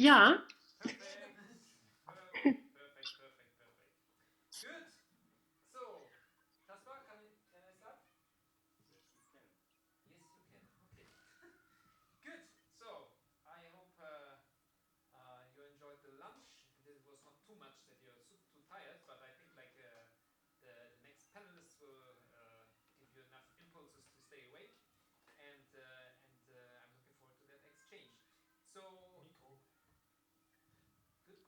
Ja. Perfect. Good. So, Kaspar, can I start? Yes, you can. Okay. Good. So, I hope you enjoyed the lunch. It was not too much that you're too tired, but I think like the next panelists will give you enough impulses to stay awake, and I'm looking forward to that exchange. So, good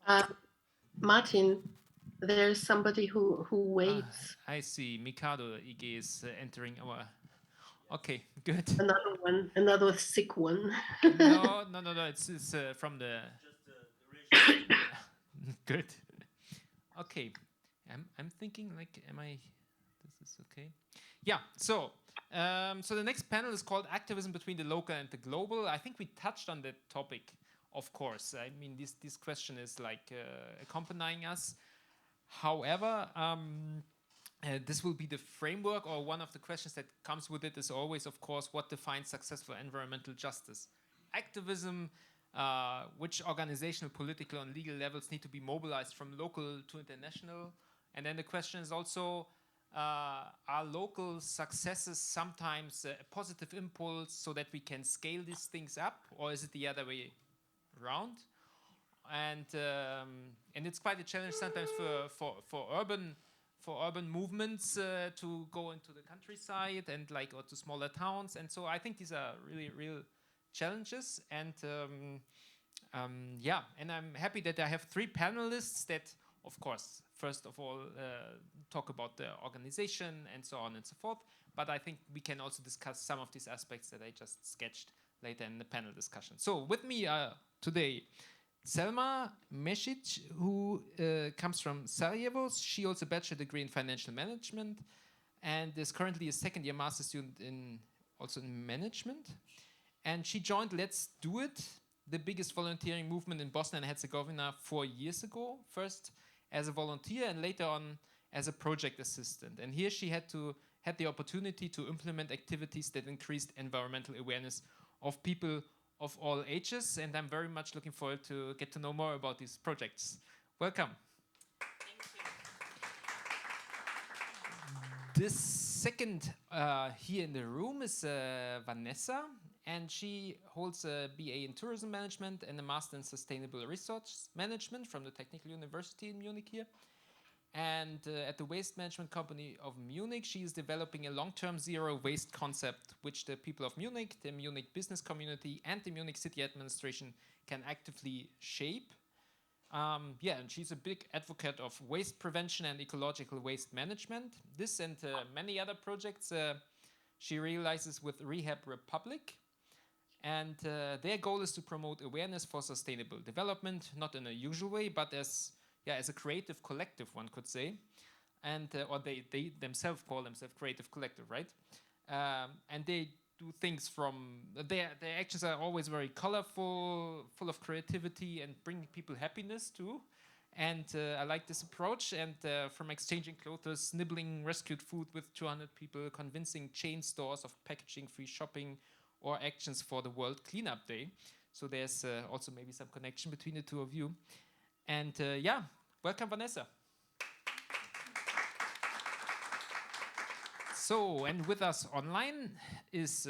Uh, point. Martin, there's somebody who waits. I see. Mikado Ige is entering our. Okay, good. Another sick one. No. It's from the. Good. Okay. I'm thinking like, am I? This is okay. Yeah. So the next panel is called Activism Between the Local and the Global. I think we touched on that topic, of course. I mean, this question is like accompanying us. However, this will be the framework, or one of the questions that comes with it is always, of course, what defines successful environmental justice? Activism, which organizational, political, and legal levels need to be mobilized from local to international? And then the question is also, are local successes sometimes a positive impulse so that we can scale these things up, or is it the other way around? And it's quite a challenge sometimes for urban movements to go into the countryside and or to smaller towns. And so I think these are really real challenges. And and I'm happy that I have three panelists that, of course, first of all, talk about the organization and so on and so forth. But I think we can also discuss some of these aspects that I just sketched later in the panel discussion. So with me today, Selma Mešić, who comes from Sarajevo. She holds a bachelor degree in financial management and is currently a second-year master student also in management. And she joined Let's Do It, the biggest volunteering movement in Bosnia and Herzegovina 4 years ago, first as a volunteer and later on as a project assistant. And here she had the opportunity to implement activities that increased environmental awareness of people of all ages, and I'm very much looking forward to get to know more about these projects. Welcome. Thank you. The second here in the room is Vanessa, and she holds a BA in tourism management and a master in sustainable resource management from the Technical University in Munich here. And at the waste management company of Munich, she is developing a long-term zero waste concept, which the people of Munich, the Munich business community, and the Munich city administration can actively shape. And she's a big advocate of waste prevention and ecological waste management. This and many other projects she realizes with Rehab Republic. And their goal is to promote awareness for sustainable development, not in a usual way, but as a creative collective, one could say. And or they themselves call themselves creative collective, right? And they do things from their actions are always very colorful, full of creativity, and bring people happiness too. And I like this approach. And from exchanging clothes, nibbling rescued food with 200 people, convincing chain stores of packaging free shopping, or actions for the World Cleanup Day. So there's also maybe some connection between the two of you. And welcome, Vanessa. So, and with us online is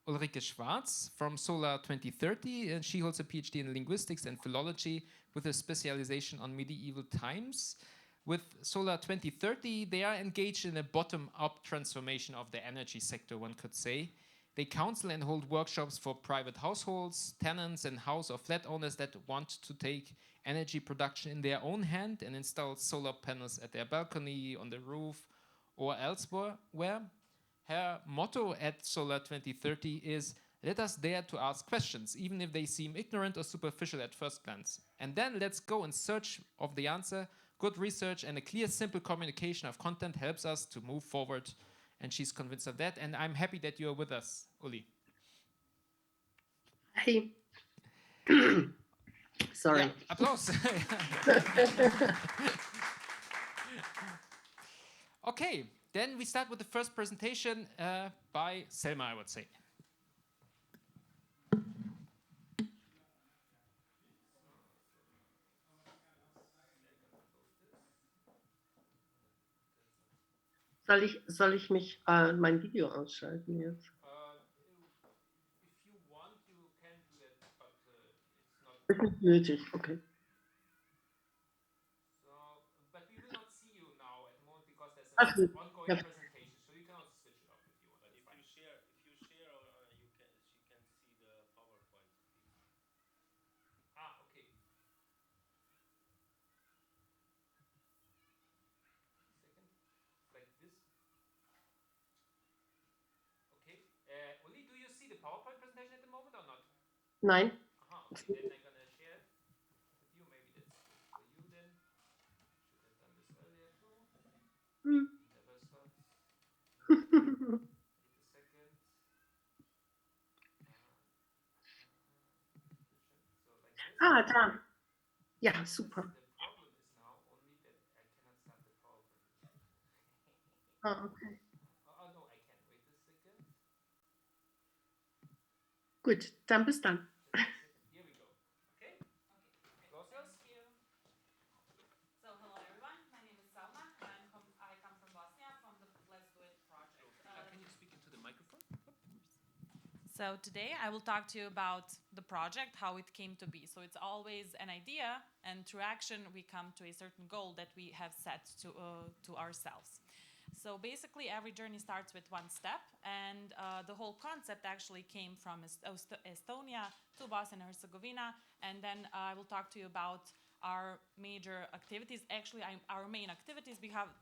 Ulrike Schwarz from Solar 2030, and she holds a PhD in linguistics and philology with a specialization on medieval times. With Solar 2030, they are engaged in a bottom-up transformation of the energy sector, one could say. They counsel and hold workshops for private households, tenants, and house or flat owners that want to take energy production in their own hand and install solar panels at their balcony, on the roof, or elsewhere. Her motto at Solar 2030 is, "Let us dare to ask questions, even if they seem ignorant or superficial at first glance. And then let's go in search of the answer. Good research and a clear, simple communication of content helps us to move forward." And she's convinced of that. And I'm happy that you're with us, Uli. Hey. Sorry. Yeah, applause. Okay, then we start with the first presentation by Selma, I would say. Soll ich mich mein Video ausschalten jetzt? If you want, you can do that, but it's not. Ist nicht nötig, okay. So, but we will not see you now at the moment because there's Ach, an ongoing ja. presentation. So you can also switch it off if you want. But That's if fine. you share, you can see the PowerPoint, please. Ah, okay. Second, like this. Okay. Uli, do you see the PowerPoint presentation at the moment or not? Nein. Aha, okay. Then I'm gonna share it with you. Maybe that's good for you then. Should have done this earlier too. Hm. Never stops. Wait a second. So like this. Da. Ja, super. The problem is now only that I cannot start the PowerPoint presentation. Okay. Oh no, I can. Wait a second. Gut, dann bis dann. Just a second. Here we go. Okay? Okay. Close yours. Thank you. So hello everyone. My name is Selma. I come from Bosnia from the Let's Do It project. Can you speak into the microphone? So today I will talk to you about the project, how it came to be. So it's always an idea, and through action we come to a certain goal that we have set to ourselves. So basically every journey starts with one step, and the whole concept actually came from Estonia to Bosnia and Herzegovina, and then I will talk to you about our major activities. Actually, our main activities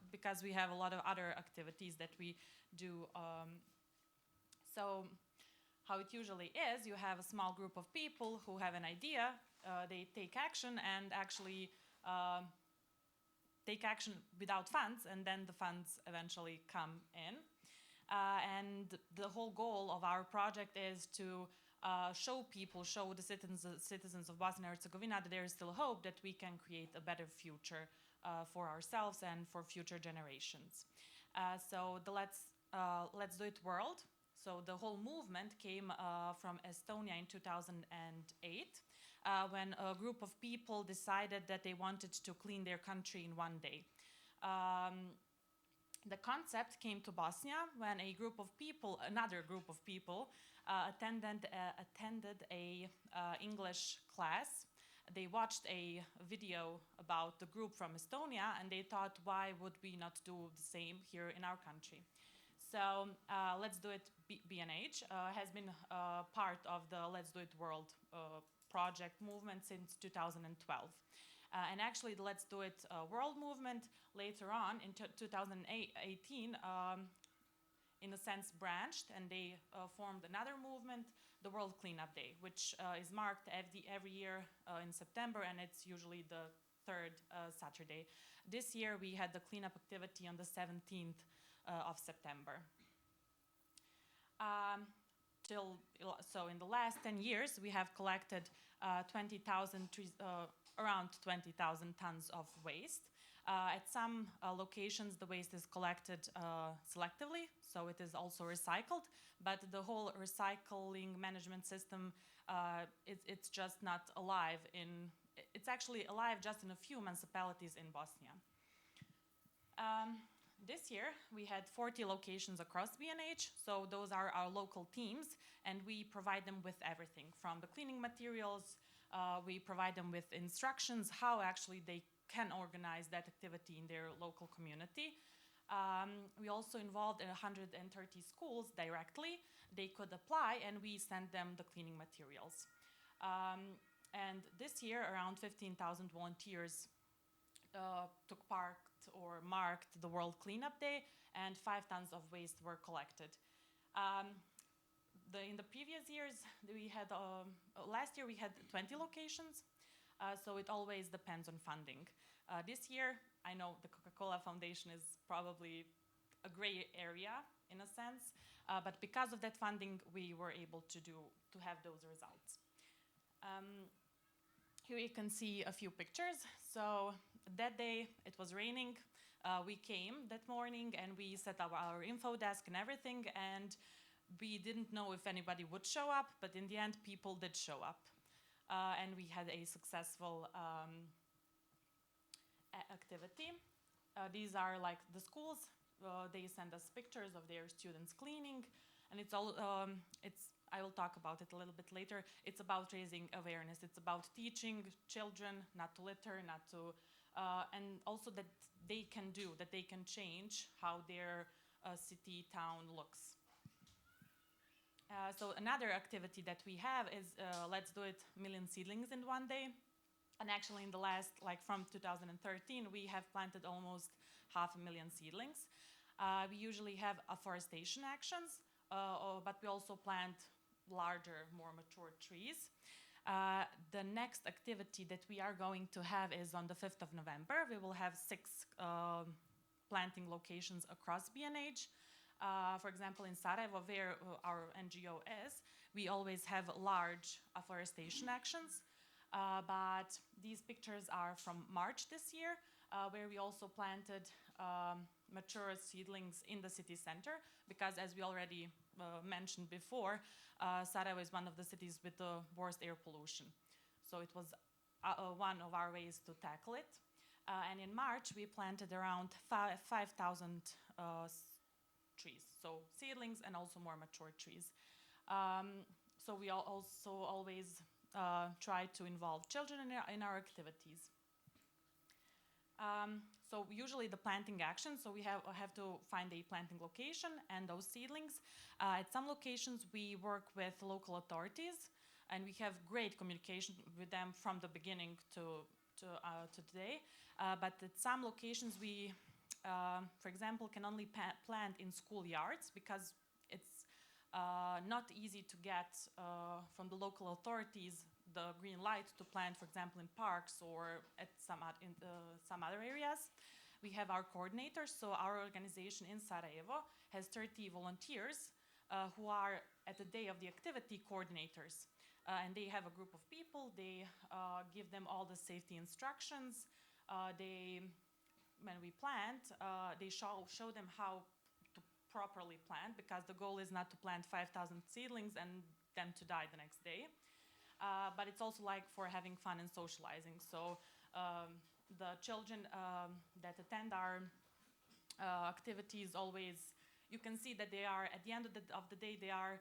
because we have a lot of other activities that we do. So how it usually is, you have a small group of people who have an idea, they take action and actually take action without funds, and then the funds eventually come in. And the whole goal of our project is to show the citizens of Bosnia and Herzegovina that there is still hope that we can create a better future for ourselves and for future generations. So the Let's Do It world. So the whole movement came from Estonia in 2008 when a group of people decided that they wanted to clean their country in one day. The concept came to Bosnia when another group of people, attended a English class. They watched a video about the group from Estonia, and they thought, why would we not do the same here in our country? So Let's Do It B&H has been part of the Let's Do It World project movement since 2012. And actually the Let's Do It World movement later on in 2018 in a sense branched, and they formed another movement, the World Cleanup Day, which is marked every year in September, and it's usually the third Saturday. This year we had the cleanup activity on the 17th of September. So in the last 10 years, we have collected around 20,000 tons of waste. At some locations, the waste is collected selectively, so it is also recycled, but the whole recycling management system, it's just not alive it's actually alive just in a few municipalities in Bosnia. This year, we had 40 locations across B&H, so those are our local teams, and we provide them with everything, from the cleaning materials, we provide them with instructions how actually they can organize that activity in their local community. We also involved 130 schools directly. They could apply, and we send them the cleaning materials. And this year, around 15,000 volunteers took part or marked the World Cleanup Day, and 5 tons of waste were collected. In the previous years, last year we had 20 locations, so it always depends on funding. This year, I know the Coca-Cola Foundation is probably a gray area in a sense, but because of that funding, we were able to have those results. Here you can see a few pictures. So that day, it was raining. We came that morning and we set up our info desk and everything, and we didn't know if anybody would show up, but in the end, people did show up. And we had a successful activity. These are like the schools. they send us pictures of their students cleaning, and it's all. I will talk about it a little bit later. It's about raising awareness. It's about teaching children not to litter, not to, and also that they can change how their city, town looks. So another activity that we have is Let's Do It Million Seedlings in one day. And actually in the last, like from 2013, we have planted almost 500,000 seedlings. We usually have afforestation actions, but we also plant larger, more mature trees. The next activity that we are going to have is on the 5th of November. We will have 6 planting locations across BNH. For example, in Sarajevo, where our NGO is, we always have large afforestation actions. But these pictures are from March this year, where we also planted mature seedlings in the city center, because as we already mentioned before, Sarajevo is one of the cities with the worst air pollution. So it was one of our ways to tackle it. And in March, we planted around 5,000 trees, so seedlings and also more mature trees. So we also always try to involve children in our activities. So usually the planting action, so we have to find a planting location and those seedlings. At some locations we work with local authorities, and we have great communication with them from the beginning to today. But at some locations we, for example, can only plant in schoolyards, because it's not easy to get from the local authorities the green light to plant, for example, in parks or at some other areas. We have our coordinators, so our organization in Sarajevo has 30 volunteers who are at the day of the activity coordinators. And they have a group of people, they give them all the safety instructions. When we plant, they show them how to properly plant, because the goal is not to plant 5,000 seedlings and then to die the next day. But it's also like for having fun and socializing. So the children that attend our activities always, you can see that they are, at the end of the day, they are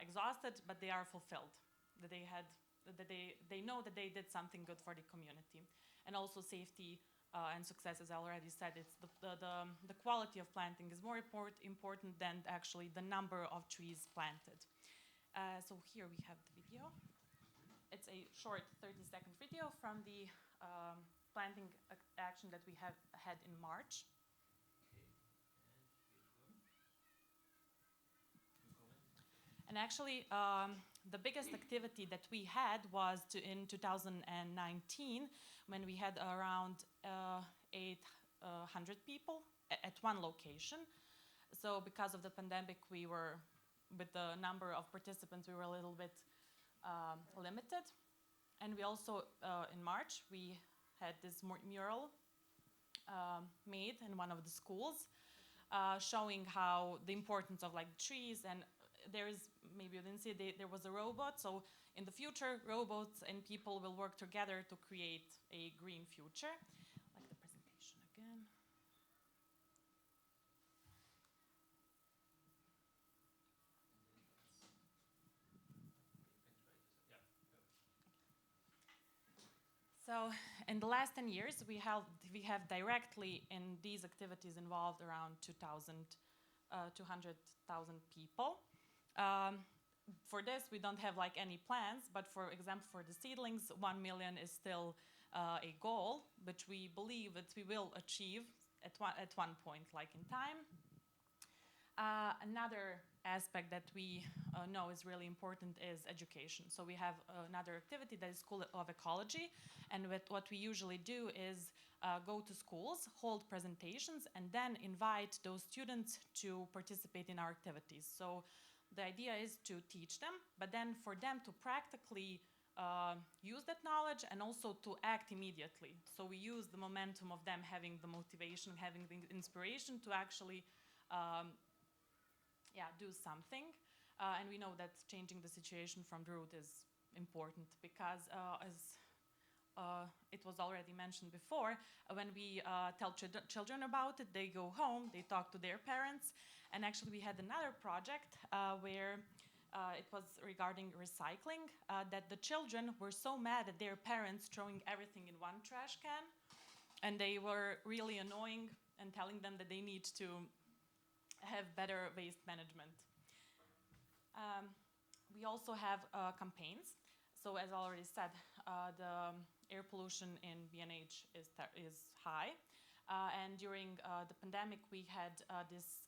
exhausted, but they are fulfilled. That they know that they did something good for the community. And also safety and success, as I already said, it's the quality of planting is more important than actually the number of trees planted. So here we have the video. It's a short 30-second video from the planting action that we have had in March. And actually, the biggest activity that we had was in 2019, when we had around 800 people at one location. So because of the pandemic, we were, with the number of participants, we were a little bit limited. And we also, in March, we had this mural made in one of the schools, showing how the importance of like trees. And there is, maybe you didn't see, there was a robot. So in the future, robots and people will work together to create a green future. Like the presentation again. So in the last 10 years, we have directly in these activities involved around 200,000 people. For this, we don't have like any plans, but for example, for the seedlings, 1 million is still a goal, which we believe that we will achieve at one point, like in time. Another aspect that we know is really important is education. So we have another activity that is School of Ecology, and what we usually do is go to schools, hold presentations, and then invite those students to participate in our activities. So the idea is to teach them, but then for them to practically use that knowledge and also to act immediately. So we use the momentum of them having the motivation, having the inspiration to actually do something. And we know that changing the situation from the root is important, because as it was already mentioned before, when we tell children about it, they go home, they talk to their parents. And actually, we had another project where it was regarding recycling, that the children were so mad at their parents throwing everything in one trash can. And they were really annoying and telling them that they need to have better waste management. We also have campaigns. So as I already said, the air pollution in BNH is high. And during the pandemic, we had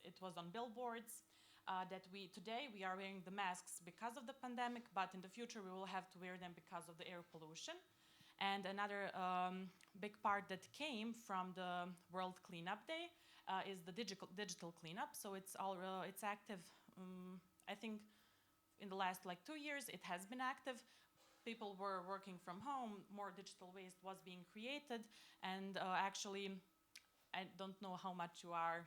it was on billboards, that today we are wearing the masks because of the pandemic, but in the future we will have to wear them because of the air pollution. And another big part that came from the World Cleanup Day is the digital cleanup. So it's active. I think in the last 2 years it has been active. People were working from home, more digital waste was being created, and actually, I don't know how much you are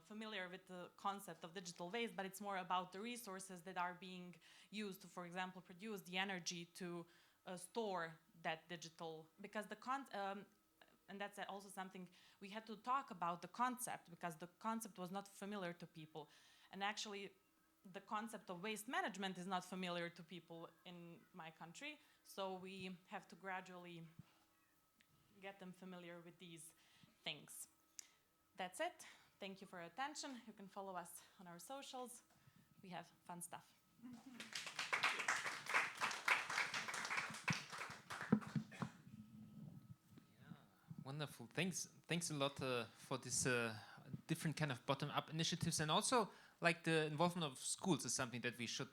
familiar with the concept of digital waste, but it's more about the resources that are being used to, for example, produce the energy to store that digital, because and that's also something we had to talk about, the concept, because the concept was not familiar to people. And actually, the concept of waste management is not familiar to people in my country, so we have to gradually get them familiar with these things. That's it. Thank you for your attention. You can follow us on our socials. We have fun stuff. Wonderful. Thanks a lot for this different kind of bottom-up initiatives, and also the involvement of schools is something that we should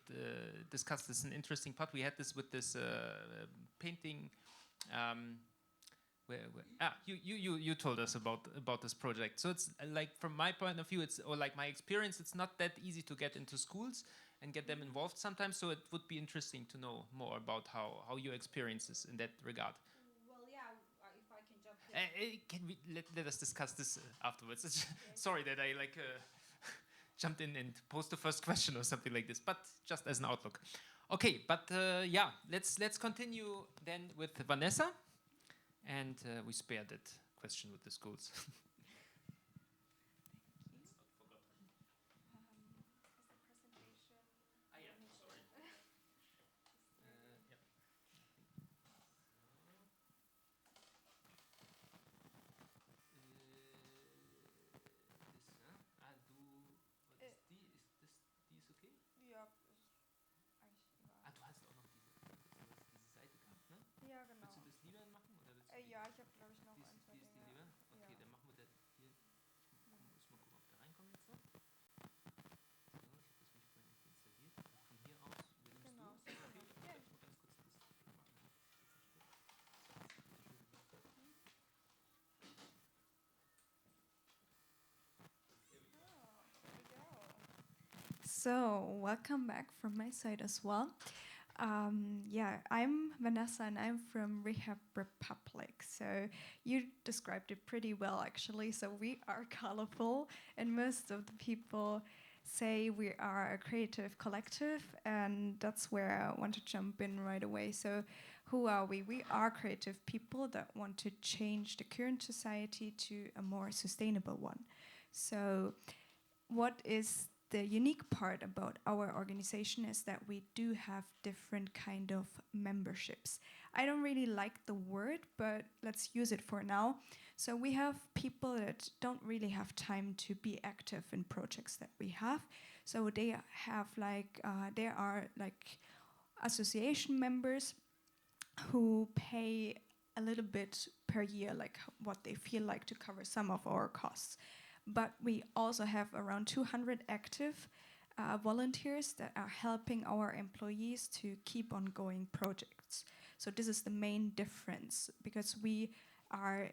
discuss. This is an interesting part. We had this with this painting. You told us about this project. So it's from my point of view, my experience, it's not that easy to get into schools and get them involved sometimes. So it would be interesting to know more about how your experience is in that regard. Well, yeah, if I can jump in. Can we let us discuss this afterwards? Sorry that I jumped in and posed the first question or something like this, but just as an outlook. Okay, but let's continue then with Vanessa, and we spare that question with the schools. Ja, genau. Willst du das lieber machen? Oder willst du Ja, ich habe, glaube ich, noch die ein, zwei ist Dinge. die lieber? Okay, Ja. dann machen wir das hier. Ich muss mal gucken, ob da reinkommt jetzt noch. So, ich habe das mich vorhin nicht installiert. Und von hier aus übernimmst Genau. du. Okay, Ja. ich muss mal ganz kurz das machen. So, welcome back from my side as well. I'm Vanessa and I'm from Rehab Republic. So you described it pretty well, actually. So we are colorful, and most of the people say we are a creative collective, and that's where I want to jump in right away. So who are we? We are creative people that want to change the current society to a more sustainable one. So what is the unique part about our organization is that we do have different kind of memberships. I don't really like the word, but let's use it for now. So we have people that don't really have time to be active in projects that we have. So they have they are association members who pay a little bit per year, what they feel like to cover some of our costs. But we also have around 200 active volunteers that are helping our employees to keep on going projects. So this is the main difference, because we are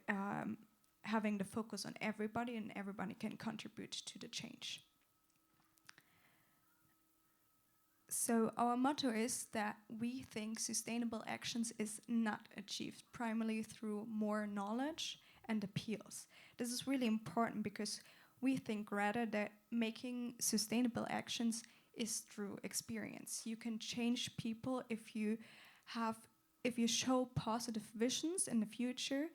having the focus on everybody, and everybody can contribute to the change. So our motto is that we think sustainable actions is not achieved primarily through more knowledge and appeals. This is really important because we think rather that making sustainable actions is through experience. You can change people if you have if you show positive visions in the future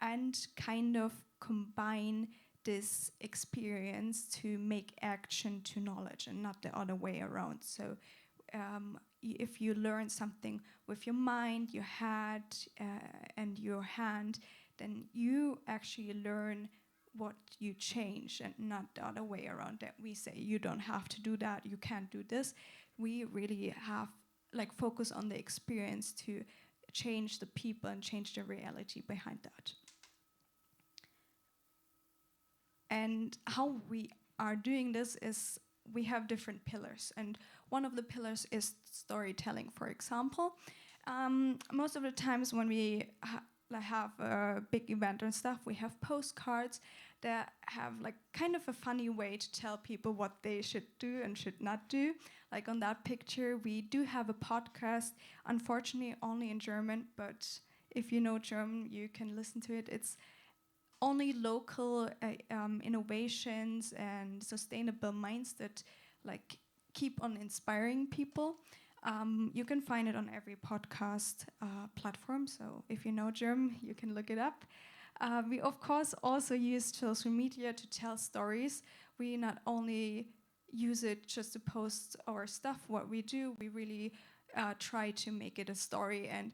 and kind of combine this experience to make action to knowledge and not the other way around. So if you learn something with your mind, your head, and your hand, then you actually learn what you change and not the other way around, that we say you don't have to do that, you can't do this. We really have focus on the experience to change the people and change the reality behind that. And how we are doing this is we have different pillars, and one of the pillars is storytelling, for example. Most of the times when we have a big event and stuff, we have postcards that have kind of a funny way to tell people what they should do and should not do. Like on that picture, we do have a podcast, unfortunately only in German, but if you know German, you can listen to it. It's only local innovations and sustainable minds that keep on inspiring people. You can find it on every podcast platform, so if you know German, you can look it up. We, of course, also use social media to tell stories. We not only use it just to post our stuff, what we do, we really try to make it a story and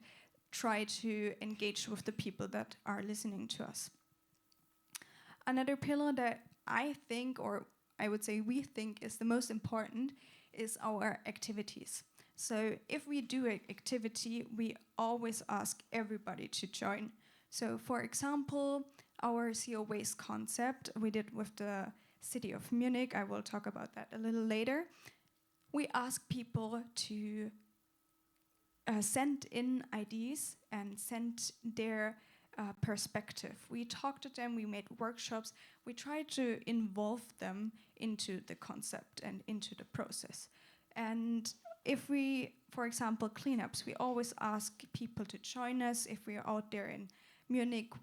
try to engage with the people that are listening to us. Another pillar that I think, or I would say we think, is the most important is our activities. So if we do an activity, we always ask everybody to join. So for example, our zero waste concept we did with the city of Munich, I will talk about that a little later. We ask people to send in ideas and send their perspective. We talked to them, we made workshops, we tried to involve them into the concept and into the process. And if we, for example, cleanups, we always ask people to join us. If we are out there in Munich,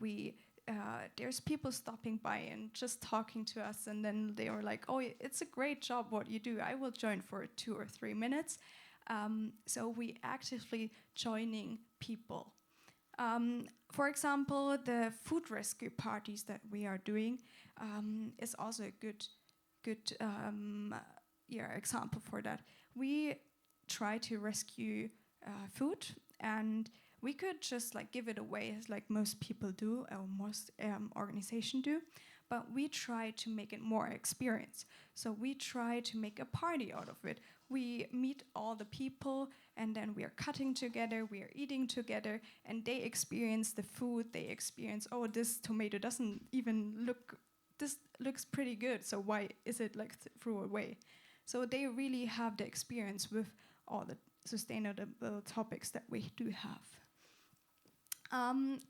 there's people stopping by and just talking to us, and then they were like, oh, it's a great job what you do, I will join for 2 or 3 minutes. So we actively joining people. For example, the food rescue parties that we are doing is also a good example for that. We try to rescue food, and we could just give it away as most people do, or most organizations do, but we try to make it more experience. So we try to make a party out of it. We meet all the people, and then we are cutting together, we are eating together, and they experience the food, they experience, oh, this tomato doesn't even this looks pretty good, so why is it throw away? So they really have the experience with all the sustainable topics that we do have.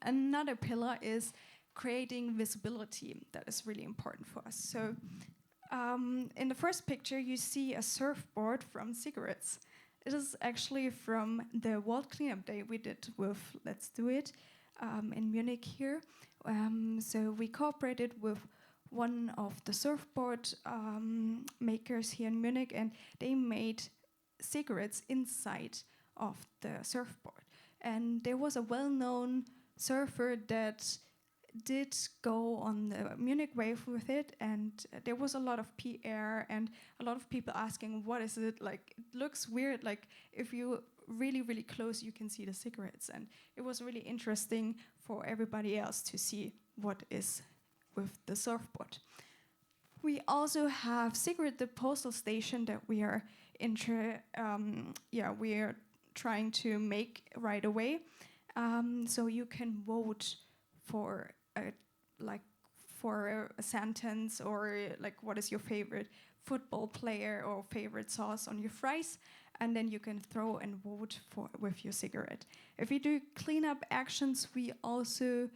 Another pillar is creating visibility. That is really important for us. So in the first picture, you see a surfboard from cigarettes. It is actually from the World Cleanup Day we did with Let's Do It in Munich here. So we cooperated with one of the surfboard makers here in Munich, and they made cigarettes inside of the surfboard. And there was a well-known surfer that did go on the Munich wave with it, and there was a lot of PR and a lot of people asking, what is it like? It looks weird, if you really, really close, you can see the cigarettes. And it was really interesting for everybody else to see what is with the surfboard. We also have Cigarette the Postal Station that we are we are trying to make right away. So you can vote for a sentence, or what is your favorite football player or favorite sauce on your fries, and then you can throw and vote with your cigarette. If you do cleanup actions, we also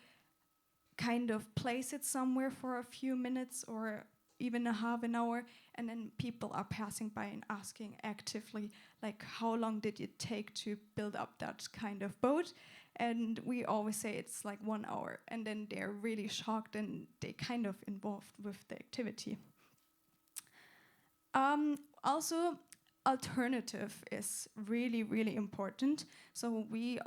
kind of place it somewhere for a few minutes or even a half an hour, and then people are passing by and asking actively, how long did it take to build up that kind of boat? And we always say it's 1 hour, and then they're really shocked and they kind of involved with the activity. Also, alternative is really, really important. So we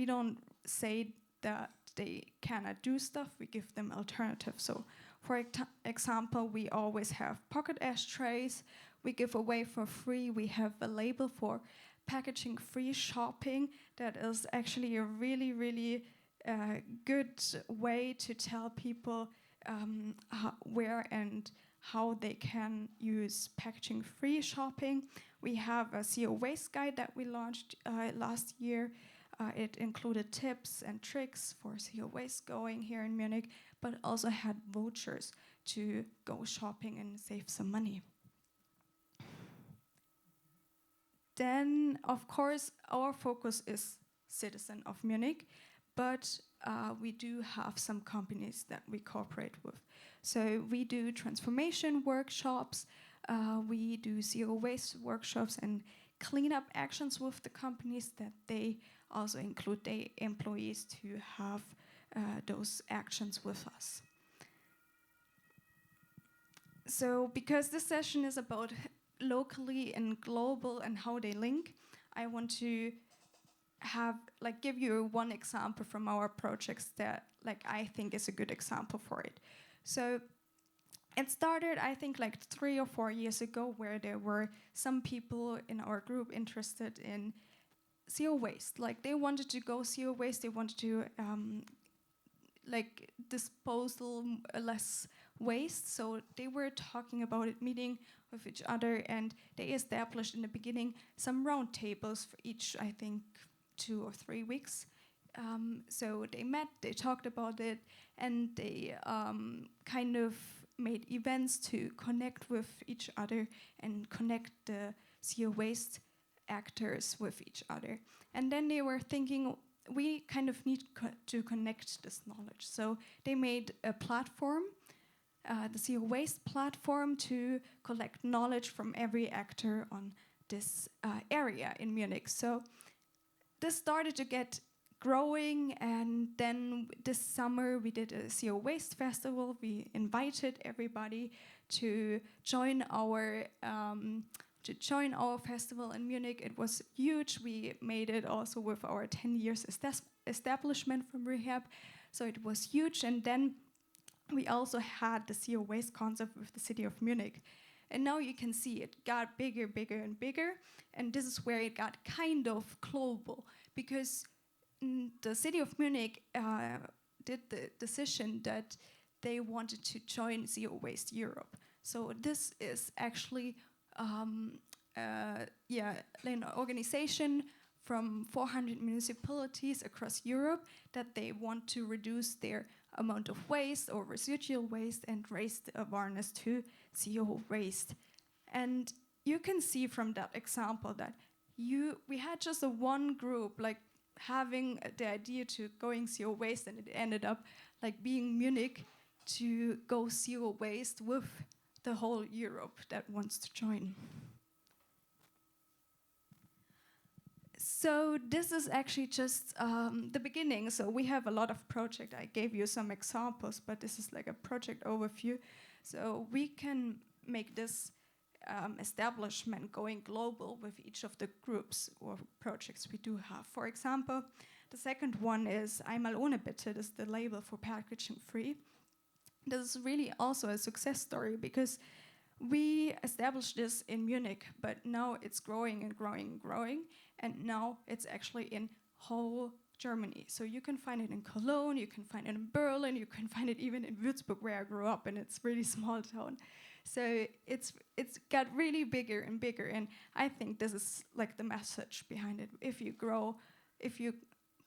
don't say that they cannot do stuff, we give them alternatives. So for example, we always have pocket ashtrays, we give away for free, we have a label for packaging free shopping. That is actually a really, really good way to tell people where and how they can use packaging free shopping. We have a zero waste guide that we launched last year. It included tips and tricks for zero waste going here in Munich, but also had vouchers to go shopping and save some money. Then, of course, our focus is citizen of Munich, but we do have some companies that we cooperate with. So we do transformation workshops, we do zero waste workshops and cleanup actions with the companies that they also include their employees to have those actions with us. So because this session is about locally and global and how they link, I want to give you one example from our projects that I think is a good example for it. So it started, I think, 3 or 4 years ago, where there were some people in our group interested in zero waste. They wanted to go zero waste. They wanted to disposal less waste. So they were talking about it, meeting with each other, and they established in the beginning some round tables for each, I think, 2 or 3 weeks. So they met, they talked about it, and they kind of made events to connect with each other and connect the zero waste actors with each other. And then they were thinking, we kind of need to connect this knowledge. So they made a platform, the zero waste platform, to collect knowledge from every actor on this area in Munich. So this started to get growing, and then this summer we did a zero waste festival. We invited everybody to join our festival in Munich. It was huge. We made it also with our 10 years establishment from Rehab, so it was huge. And then we also had the zero waste concept with the city of Munich. And now you can see it got bigger, bigger, and bigger. And this is where it got kind of global, because the city of Munich did the decision that they wanted to join Zero Waste Europe. So this is actually an organization from 400 municipalities across Europe that they want to reduce their amount of waste or residual waste and raise the awareness to zero waste. And you can see from that example that we had just one group having the idea to going zero waste, and it ended up being Munich to go zero waste with the whole Europe that wants to join. So this is actually just the beginning. So we have a lot of projects. I gave you some examples, but this is a project overview. So we can make this establishment going global with each of the groups or projects we do have. For example, the second one is Einmal ohne bitte. This is the label for packaging free. This is really also a success story, because we established this in Munich, but now it's growing and growing and growing, and now it's actually in whole Germany. So you can find it in Cologne, you can find it in Berlin, you can find it even in Würzburg, where I grew up, and it's a really small town. So it's got really bigger and bigger, and I think this is the message behind it. If you grow, if you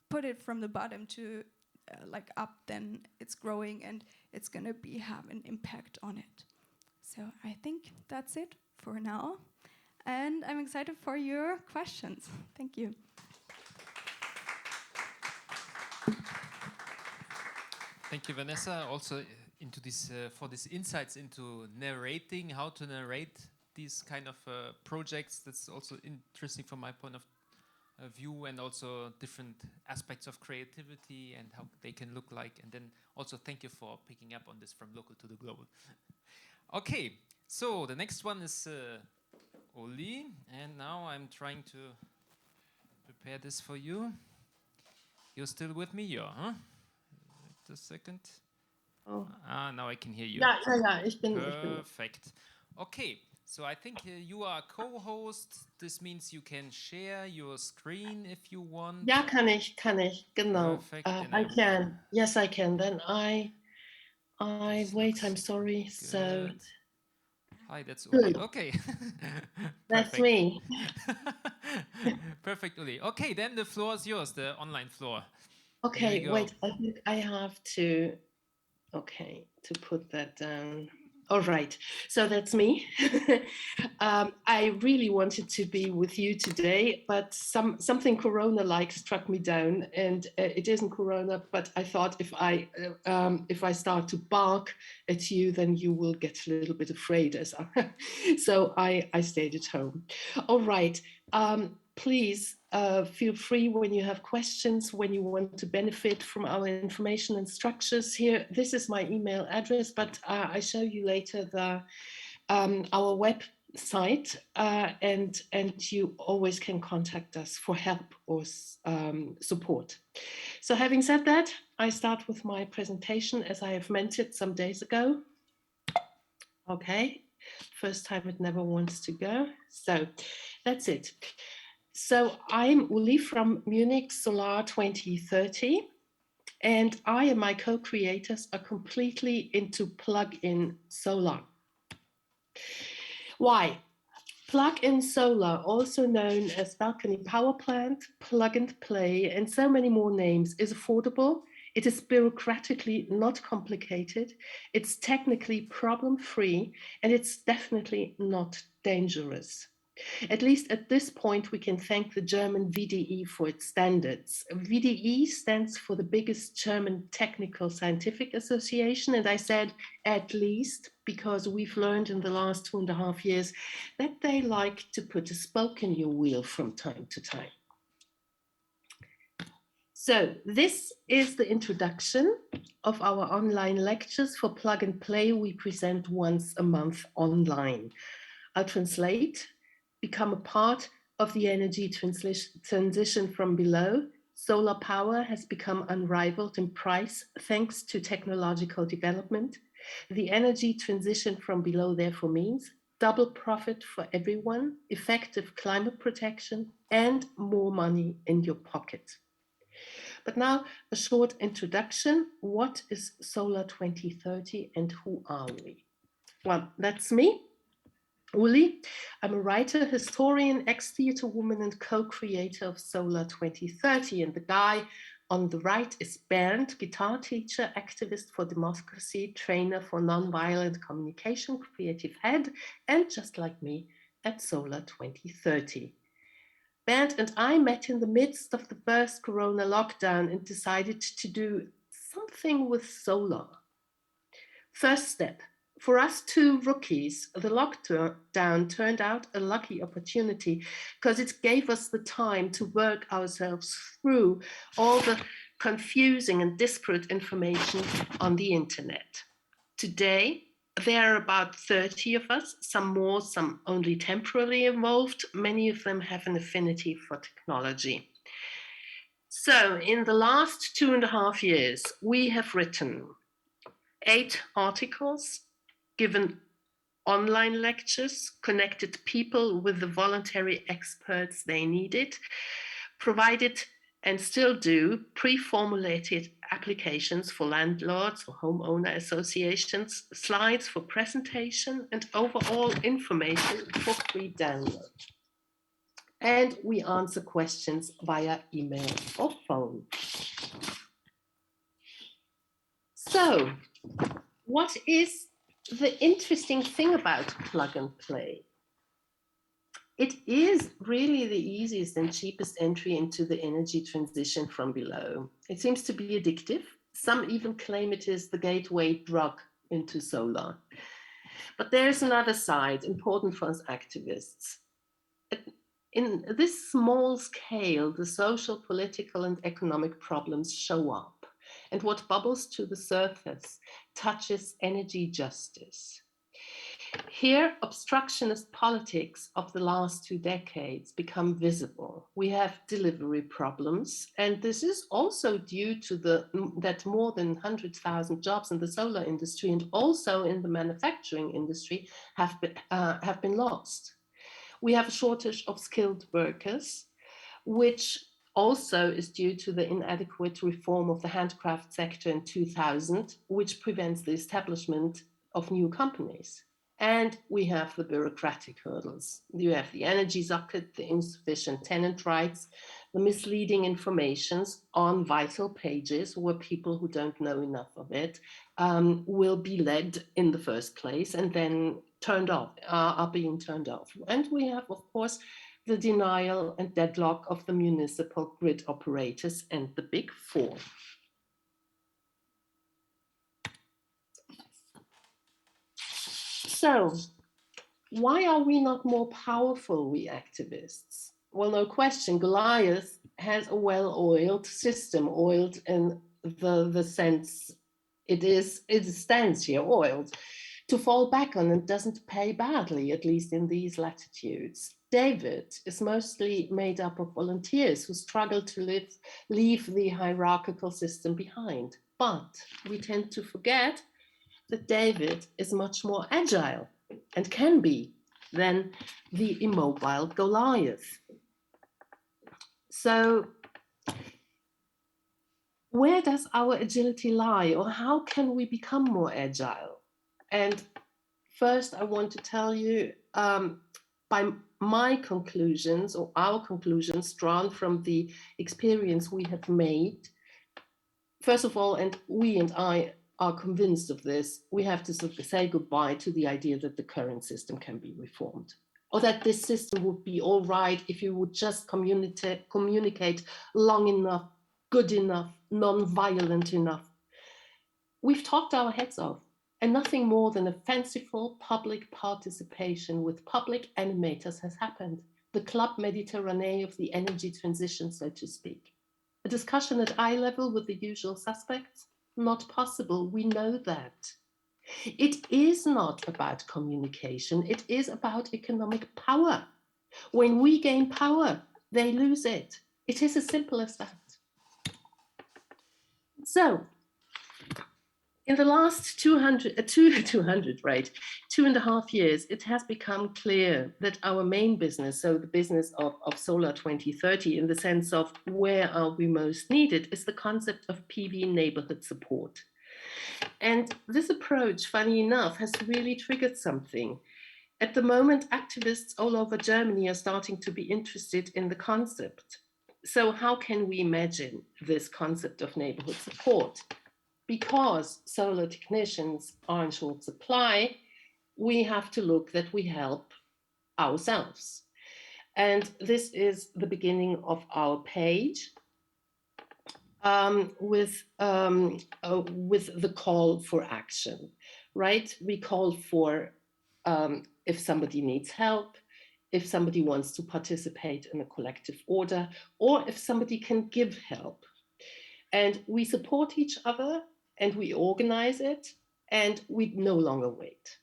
put it from the bottom to up, then it's growing and it's gonna have an impact on it. So I think that's it for now, and I'm excited for your questions. Thank you. Thank you, Vanessa. Also into this for these insights into narrating, how to narrate these kind of projects. That's also interesting from my point of view, and also different aspects of creativity and how they can look like. And then also thank you for picking up on this from local to the global. Okay, so the next one is Uli, and now I'm trying to prepare this for you. You're still with me, yeah? Huh? Wait a second. Oh. Now I can hear you. Ja, ich bin. Perfect. Okay, so I think you are a co-host. This means you can share your screen if you want. Ja, kann ich, genau. Perfect. I can. Yes, I can. Then I wait, I'm sorry. Good. So. Hi, that's Uli. Good. Okay. That's me. Perfect, Uli. Okay, then the floor is yours, the online floor. Okay, wait, I think I have to, to put that down. All right, so that's me. I really wanted to be with you today, but something Corona-like struck me down, and it isn't Corona. But I thought if I start to bark at you, then you will get a little bit afraid. So I stayed at home. All right. Please feel free when you have questions, when you want to benefit from our information and structures here. This is my email address, but I show you later our website, and you always can contact us for help or support. So having said that, I start with my presentation as I have mentioned some days ago. Okay, first time it never wants to go. So that's it. So I'm Uli from Munich Solar 2030, and I and my co-creators are completely into plug-in solar. Why? Plug-in solar, also known as balcony power plant, plug and play, and so many more names, is affordable. It is bureaucratically not complicated. It's technically problem-free, and it's definitely not dangerous. At least at this point, we can thank the German VDE for its standards. VDE stands for the biggest German technical scientific association. And I said at least because we've learned in the last 2.5 years that they like to put a spoke in your wheel from time to time. So this is the introduction of our online lectures for Plug and Play we present once a month online. I'll translate. Become a part of the energy transition from below. Solar power has become unrivaled in price thanks to technological development. The energy transition from below therefore means double profit for everyone, effective climate protection, and more money in your pocket. But now a short introduction. What is Solar 2030 and who are we? Well, that's me. Uli. I'm a writer, historian, ex-theatre woman, and co-creator of Solar 2030. And the guy on the right is Bernd, guitar teacher, activist for democracy, trainer for nonviolent communication, creative head, and just like me, at Solar 2030. Bernd and I met in the midst of the first Corona lockdown and decided to do something with solar. First step. For us two rookies, the lockdown turned out a lucky opportunity because it gave us the time to work ourselves through all the confusing and disparate information on the internet. Today, there are about 30 of us, some more, some only temporarily involved. Many of them have an affinity for technology. So in the last 2.5 years, we have written 8 articles, given online lectures, connected people with the voluntary experts they needed, provided and still do pre-formulated applications for landlords or homeowner associations, slides for presentation, and overall information for free download. And we answer questions via email or phone. So, what is the interesting thing about plug and play? It is really the easiest and cheapest entry into the energy transition from below. It seems to be addictive. Some even claim it is the gateway drug into solar. But there's another side important for us activists. In this small scale, the social, political, and economic problems show up. And what bubbles to the surface touches energy justice. Here, obstructionist politics of the last 2 decades become visible. We have delivery problems, and this is also due to that more than 100,000 jobs in the solar industry and also in the manufacturing industry have been lost. We have a shortage of skilled workers, which also is due to the inadequate reform of the handcraft sector in 2000, which prevents the establishment of new companies. And we have the bureaucratic hurdles. You have the energy socket, the insufficient tenant rights, the misleading informations on vital pages where people who don't know enough of it will be led in the first place and then turned off, are being turned off. And we have, of course, the denial and deadlock of the municipal grid operators and the Big Four. So, why are we not more powerful, we activists? Well, no question, Goliath has a well-oiled system, oiled in the sense it stands here, oiled, to fall back on and doesn't pay badly, at least in these latitudes. David is mostly made up of volunteers who struggle to leave the hierarchical system behind. But we tend to forget that David is much more agile and can be than the immobile Goliath. So where does our agility lie, or how can we become more agile? And first, I want to tell you by my conclusions, or our conclusions drawn from the experience we have made. First of all, and we and I are convinced of this, we have to say goodbye to the idea that the current system can be reformed, or that this system would be all right if you would just communicate long enough, good enough, non-violent enough. We've talked our heads off, and nothing more than a fanciful public participation with public animators has happened. The Club Mediterranee of the energy transition, so to speak. A discussion at eye level with the usual suspects? Not possible, we know that. It is not about communication, it is about economic power. When we gain power, they lose it. It is as simple as that. So, in the last 2.5 years, it has become clear that our main business, so the business of Solar 2030, in the sense of where are we most needed, is the concept of PV neighborhood support. And this approach, funny enough, has really triggered something. At the moment, activists all over Germany are starting to be interested in the concept. So how can we imagine this concept of neighborhood support? Because solar technicians are in short supply, we have to look that we help ourselves. And this is the beginning of our page with the call for action, right? We call for if somebody needs help, if somebody wants to participate in a collective order, or if somebody can give help. And we support each other, and we organize it, and we no longer wait.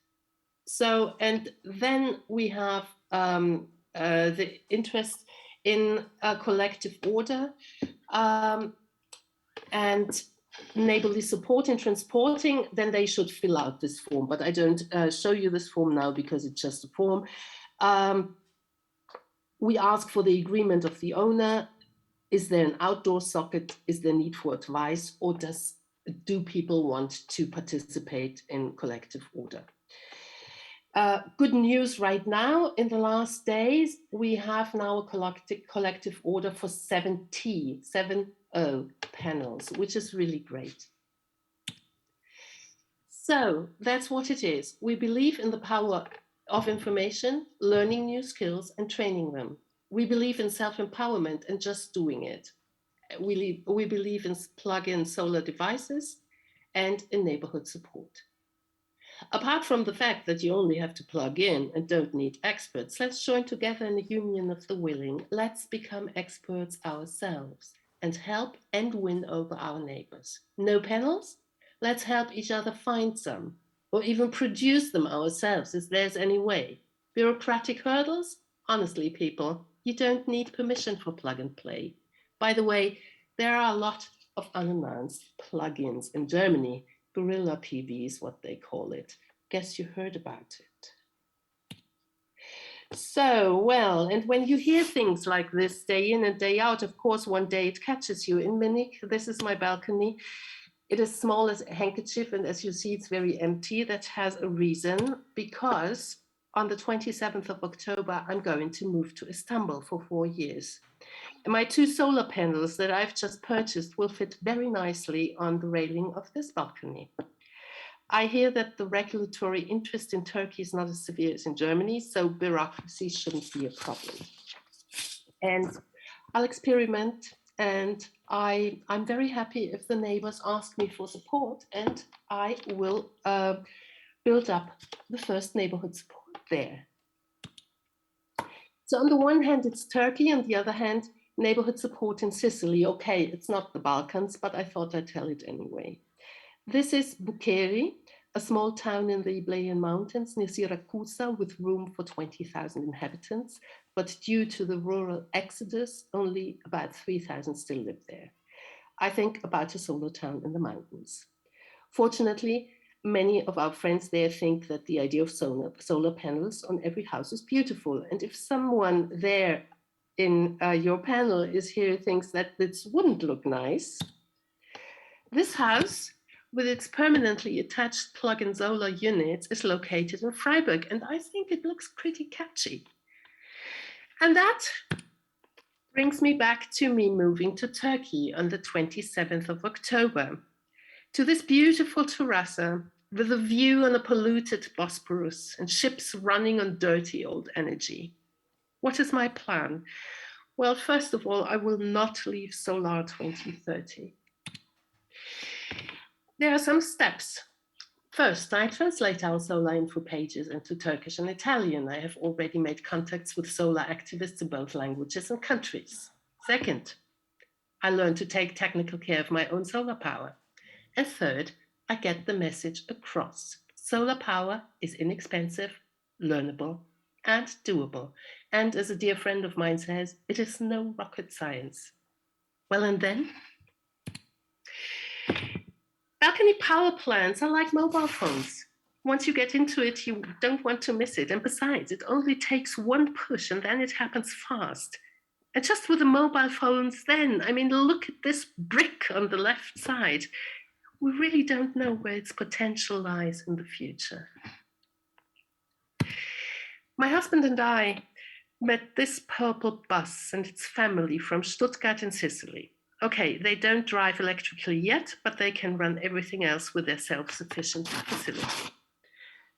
So, and then we have the interest in a collective order and neighborly support in transporting, then they should fill out this form. But I don't show you this form now because it's just a form. We ask for the agreement of the owner. Is there an outdoor socket? Is there need for advice? Or do people want to participate in collective order? Good news right now, in the last days, we have now a collective order for 70 panels, which is really great. So that's what it is. We believe in the power of information, learning new skills and training them. We believe in self-empowerment and just doing it. We believe in plug-in solar devices and in neighborhood support. Apart from the fact that you only have to plug in and don't need experts, let's join together in a union of the willing. Let's become experts ourselves and help and win over our neighbors. No panels? Let's help each other find some. or even produce them ourselves if there's any way. Bureaucratic hurdles? Honestly, people, you don't need permission for plug and play. By the way, there are a lot of unannounced plugins in Germany. Guerrilla PV is what they call it. Guess you heard about it. So, well, and when you hear things like this day in and day out, of course, one day it catches you. In München, this is my balcony. It is small as a handkerchief, and as you see, it's very empty. That has a reason, because on the 27th of October, I'm going to move to Istanbul for 4 years. And my 2 solar panels that I've just purchased will fit very nicely on the railing of this balcony. I hear that the regulatory interest in Turkey is not as severe as in Germany, so bureaucracy shouldn't be a problem. And I'll experiment, and I'm very happy if the neighbors ask me for support, and I will build up the first neighborhood support there. So on the one hand, it's Turkey, on the other hand, neighborhood support in Sicily. Okay, it's not the Balkans, but I thought I'd tell it anyway. This is Bukhari, a small town in the Iberian Mountains near Siracusa with room for 20,000 inhabitants, but due to the rural exodus, only about 3,000 still live there. I think about a solar town in the mountains. Fortunately, many of our friends there think that the idea of solar panels on every house is beautiful. And if someone there in your panel is here thinks that this wouldn't look nice, this house with its permanently attached plug-in solar units is located in Freiburg, and I think it looks pretty catchy. And that brings me back to me moving to Turkey on the 27th of October, to this beautiful terraza with a view on a polluted Bosporus and ships running on dirty old energy. What is my plan? Well, first of all, I will not leave Solar 2030. There are some steps. First, I translate our solar info pages into Turkish and Italian. I have already made contacts with solar activists in both languages and countries. Second, I learn to take technical care of my own solar power. And third, I get the message across. Solar power is inexpensive, learnable, and doable. And as a dear friend of mine says, it is no rocket science. Well, and then? Balcony power plants are like mobile phones. Once you get into it, you don't want to miss it. And besides, it only takes one push and then it happens fast. And just with the mobile phones then, I mean, look at this brick on the left side. We really don't know where its potential lies in the future. My husband and I met this purple bus and its family from Stuttgart in Sicily. Okay, they don't drive electrically yet, but they can run everything else with their self-sufficient facility.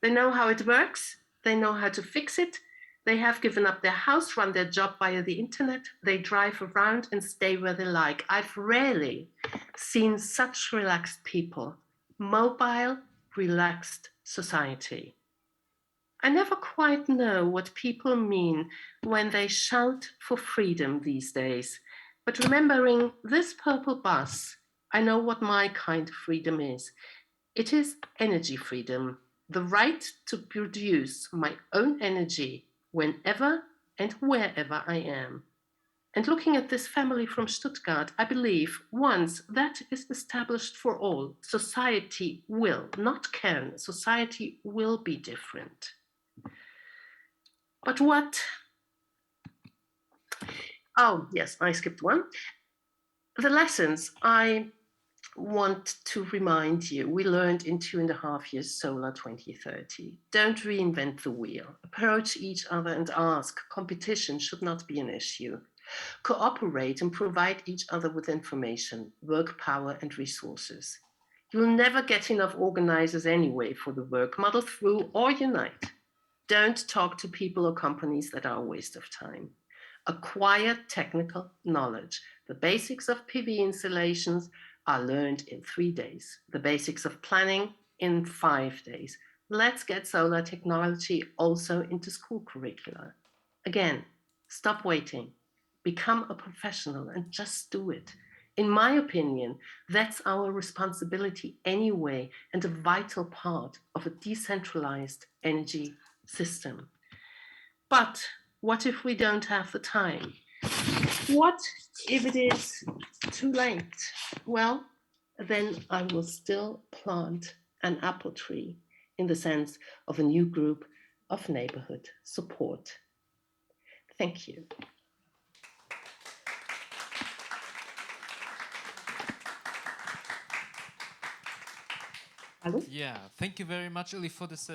They know how it works, they know how to fix it, they have given up their house, run their job via the internet, they drive around and stay where they like. I've rarely seen such relaxed people, mobile, relaxed society. I never quite know what people mean when they shout for freedom these days. But remembering this purple bus, I know what my kind of freedom is. It is energy freedom, the right to produce my own energy whenever and wherever I am. And looking at this family from Stuttgart, I believe once that is established for all, society will, not can, society will be different. But what? Oh, yes, I skipped one. The lessons I want to remind you, we learned in 2.5 years Solar 2030. Don't reinvent the wheel. Approach each other and ask. Competition should not be an issue. Cooperate and provide each other with information, work power and resources. You'll never get enough organizers anyway for the work. Muddle through or unite. Don't talk to people or companies that are a waste of time. Acquire technical knowledge. The basics of PV installations are learned in 3 days. The basics of planning in 5 days. Let's get solar technology also into school curricula. Again, stop waiting. Become a professional and just do it. In my opinion, that's our responsibility anyway, and a vital part of a decentralized energy system. But what if we don't have the time? What if it is too late? Well, then I will still plant an apple tree in the sense of a new group of neighborhood support. Thank you. Hello? Yeah, thank you very much, Uli, for this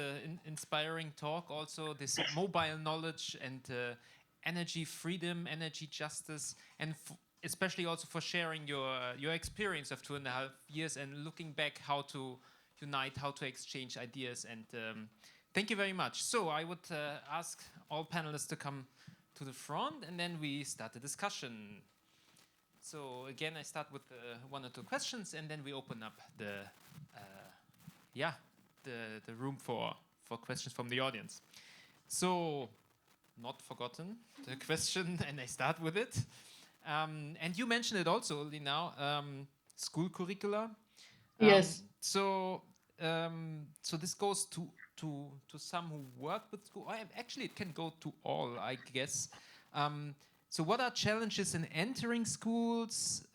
inspiring talk. Also, this mobile knowledge and energy freedom, energy justice, and especially also for sharing your experience of 2.5 years and looking back how to unite, how to exchange ideas. And thank you very much. So I would ask all panelists to come to the front, and then we start the discussion. So again, I start with 1 or 2 questions, and then we open up the room for questions from the audience. So, not forgotten, the question, and I start with it. And you mentioned it also, Uli, now, school curricula. Yes. So this goes to some who work with school. Actually, it can go to all, I guess. So what are challenges in entering schools?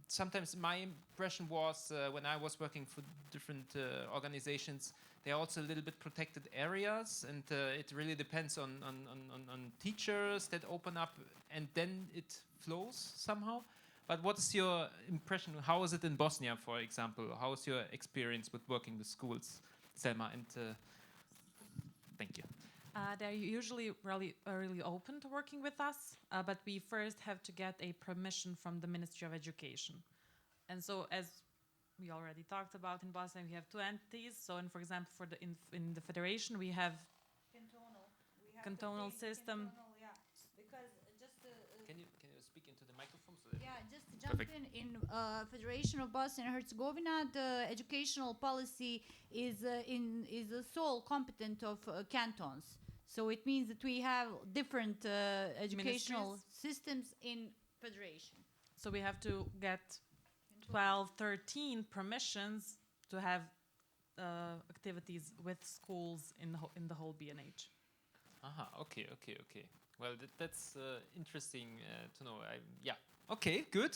Sometimes my impression was when I was working for different organizations, they're also a little bit protected areas, and it really depends on teachers that open up, and then it flows somehow. But what is your impression? How is it in Bosnia, for example? How is your experience with working with schools, Selma? And thank you. They're usually really open to working with us, but we first have to get a permission from the Ministry of Education. And so, as we already talked about, in Bosnia we have 2 entities. So, for example, in the federation we have cantonal system. Can you speak into the microphone? Just to jump in Federation of Bosnia and Herzegovina, the educational policy is the sole competent of cantons. So it means that we have different educational systems in federation. So we have to get 12, 13 permissions to have activities with schools in the whole BNH. Aha, okay. Well, that's interesting to know. Okay, good.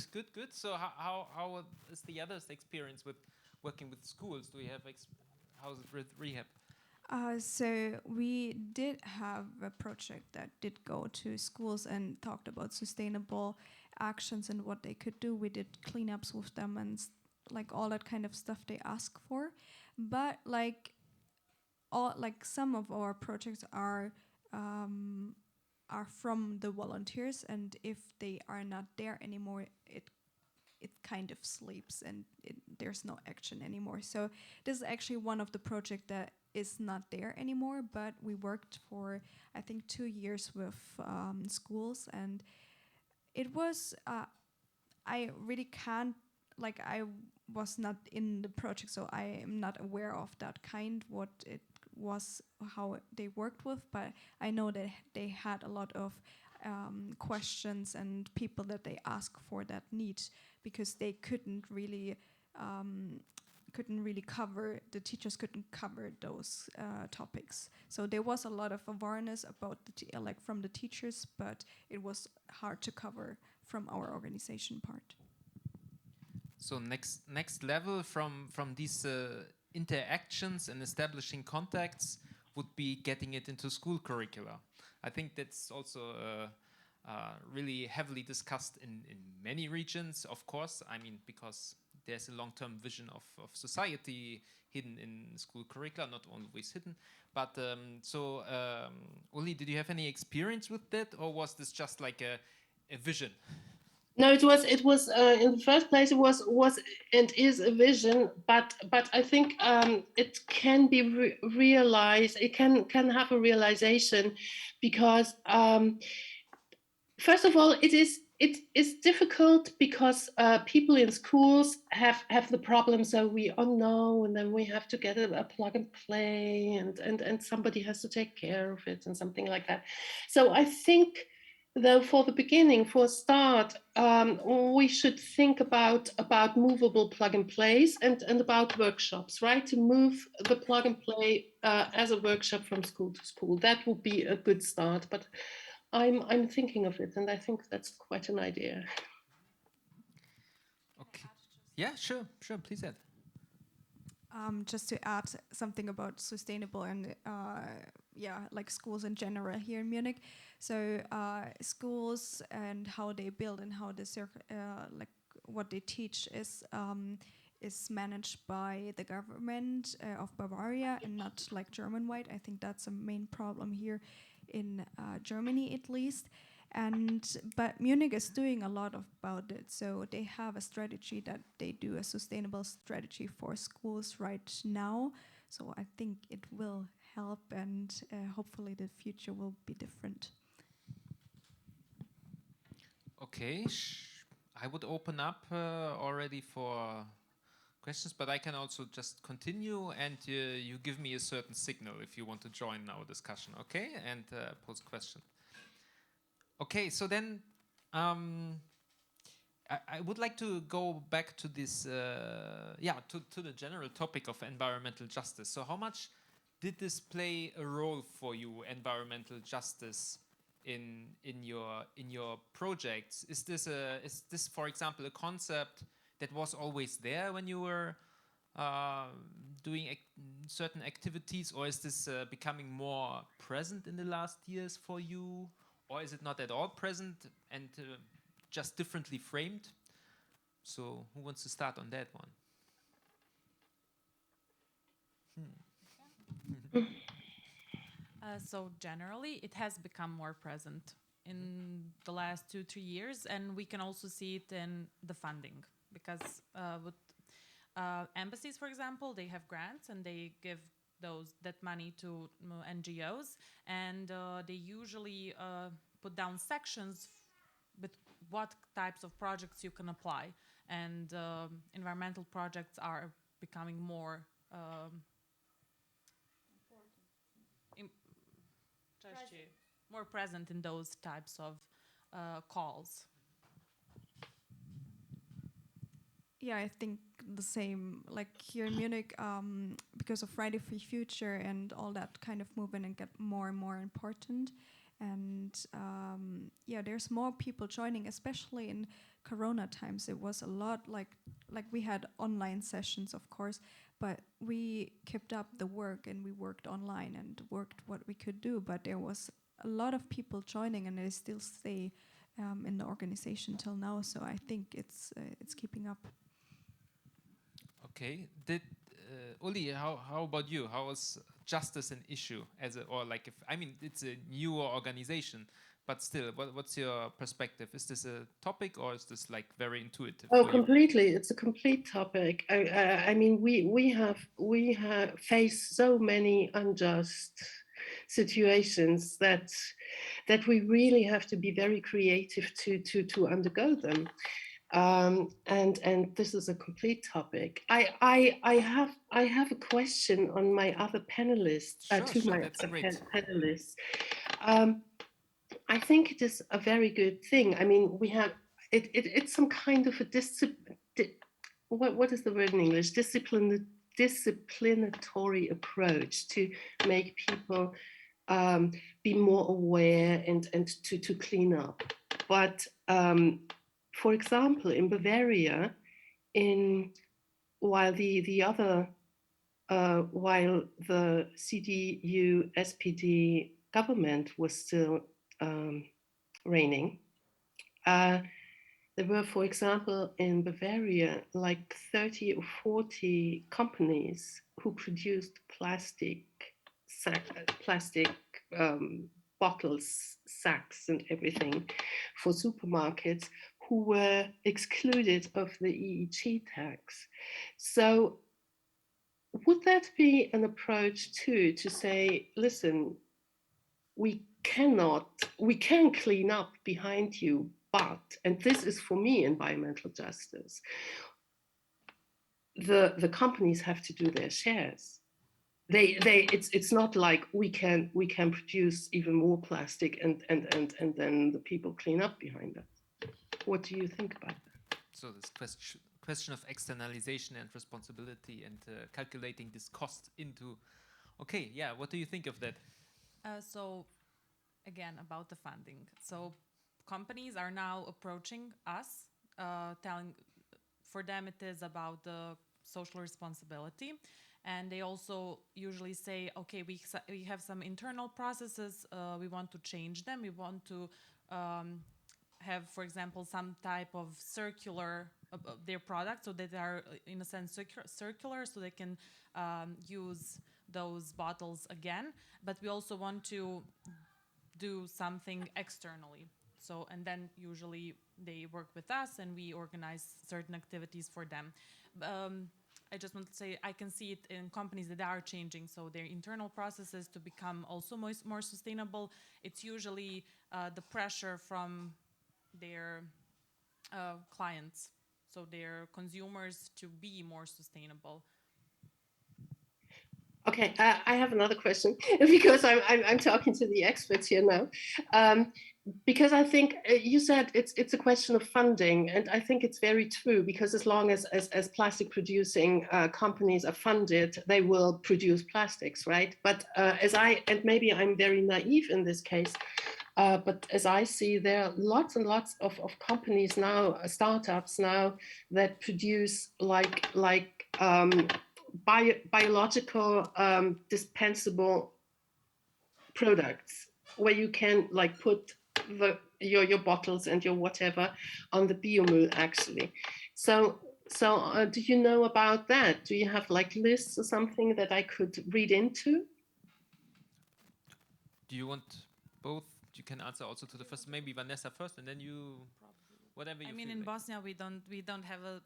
So how is the others' experience with working with schools? Do we have how's it with rehab? So we did have a project that did go to schools and talked about sustainable actions and what they could do. We did cleanups with them and like all that kind of stuff they ask for. But some of our projects are from the volunteers, and if they are not there anymore, it kind of sleeps and there's no action anymore. So this is actually one of the projects that is not there anymore, but we worked for I think 2 years with schools, and it was I really can't, I was not in the project, so I am not aware of that what it was, how they worked with, but I know that they had a lot of questions and people that they asked for that need, because they couldn't really cover, the teachers couldn't cover those topics. So there was a lot of awareness about from the teachers, but it was hard to cover from our organization part. So next level from these interactions and establishing contacts would be getting it into school curricula. I think that's also really heavily discussed in many regions, of course. I mean, because there's a long-term vision of society hidden in school curricula, not always hidden. But Uli, did you have any experience with that, or was this just like a vision? No, it was in the first place, it was and is a vision, but I think it can be realized. It can have a realization, because first of all, it is difficult because people in schools have the problem. So we all know, and then we have to get a plug and play, and somebody has to take care of it and something like that. So I think though for the beginning, for a start, we should think about movable plug and plays and about workshops, right? To move the plug and play as a workshop from school to school. That would be a good start, but I'm thinking of it, and I think that's quite an idea. Okay. Yeah, sure, please add. Just to add something about sustainable and like schools in general here in Munich. So schools and how they build and how the like what they teach is managed by the government of Bavaria and not like German-wide. I think that's a main problem here in Germany, at least. But Munich is doing a lot about it. So they have a strategy that they do a sustainable strategy for schools right now. So I think it will help, and hopefully the future will be different. Okay, I would open up already for questions, but I can also just continue, and you give me a certain signal if you want to join our discussion, okay? And pose a question. Okay, so then I would like to go back to this, to the general topic of environmental justice. So how much did this play a role for you, environmental justice, in your projects? Is this, for example, a concept that was always there when you were doing certain activities, or is this becoming more present in the last years for you? Or is it not at all present and just differently framed? So who wants to start on that one? So generally, it has become more present in the last 2-3 years, and we can also see it in the funding, because with embassies, for example, they have grants and they give that money to NGOs, and they usually put down sections with what types of projects you can apply, and environmental projects are becoming more more present in those types of calls. Yeah, I think the same. Like here in Munich, because of Friday for Future and all that kind of movement, and get more and more important. And there's more people joining, especially in Corona times. It was a lot like we had online sessions, of course, but we kept up the work and we worked online and worked what we could do. But there was a lot of people joining, and they still stay in the organization till now. So I think it's keeping up. Okay. Uli, how about you? How is justice an issue it's a newer organization, but still, what's your perspective? Is this a topic, or is this like very intuitive? Oh, completely! It's a complete topic. I mean, we have faced so many unjust situations that we really have to be very creative to undergo them. And this is a complete topic. I have a question on my other panelists. Panelists. I think it is a very good thing. I mean, we have it's some kind of a what is the word in English? Disciplinatory approach to make people be more aware and to clean up. But for example, in Bavaria, while the CDU SPD government was still reigning, there were, for example, in Bavaria, like 30 or 40 companies who produced plastic bottles, sacks, and everything for supermarkets, who were excluded of the EEG tax. So would that be an approach too, to say, listen, we can clean up behind you, but, and this is for me environmental justice, the companies have to do their shares. it's not like we can produce even more plastic and then the people clean up behind us. What do you think about that? So this question of externalization and responsibility and calculating this cost into, okay, yeah, what do you think of that? So again, about the funding. So companies are now approaching us, telling, for them it is about the social responsibility. And they also usually say, okay, we have some internal processes, we want to change them. We want to have, for example, some type of circular their products, so that they are in a sense circular, so they can use those bottles again. But we also want to do something externally. So, and then usually they work with us and we organize certain activities for them. I just want to say I can see it in companies that are changing, so their internal processes to become also more sustainable. It's usually the pressure from their clients, so their consumers, to be more sustainable. Okay, I have another question because I'm talking to the experts here now. Because I think you said it's a question of funding, and I think it's very true, because as long as plastic producing companies are funded, they will produce plastics, right? But and maybe I'm very naive in this case, but as I see, there are lots and lots of companies now, startups now, that produce biological dispensable products, where you can put your bottles and your whatever on the biomill actually. So do you know about that? Do you have lists or something that I could read into? Do you want both? You can answer also to the first, maybe Vanessa first, and then you, whatever you. I mean, in Bosnia, we don't have a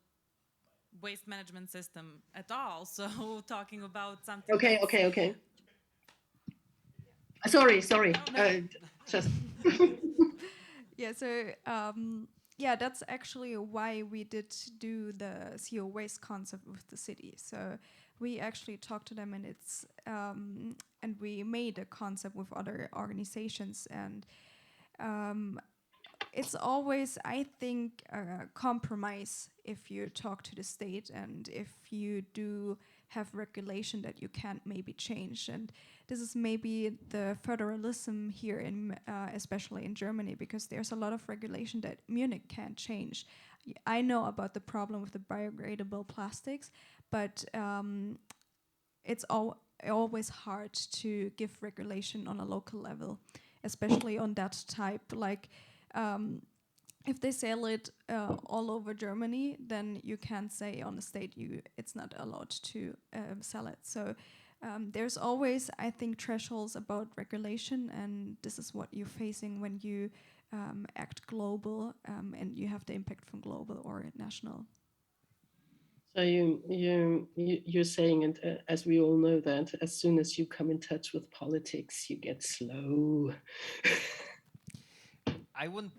waste management system at all. So talking about something. Okay. Sorry. No. Just. Yeah, so yeah, that's actually why we did do the CO waste concept with the city. So we actually talked to them, and it's and we made a concept with other organizations, and it's always, I think, a compromise if you talk to the state and if you do have regulation that you can't maybe change. And this is maybe the federalism here in especially in Germany, because there's a lot of regulation that Munich can't change. I know about the problem with the biodegradable plastics, but it's always hard to give regulation on a local level, especially on that type. If they sell it all over Germany, then you can't say on the state it's not allowed to sell it. So there's always, I think, thresholds about regulation, and this is what you're facing when you act global and you have the impact from global or national. So you're saying, and as we all know, that as soon as you come in touch with politics, you get slow. I would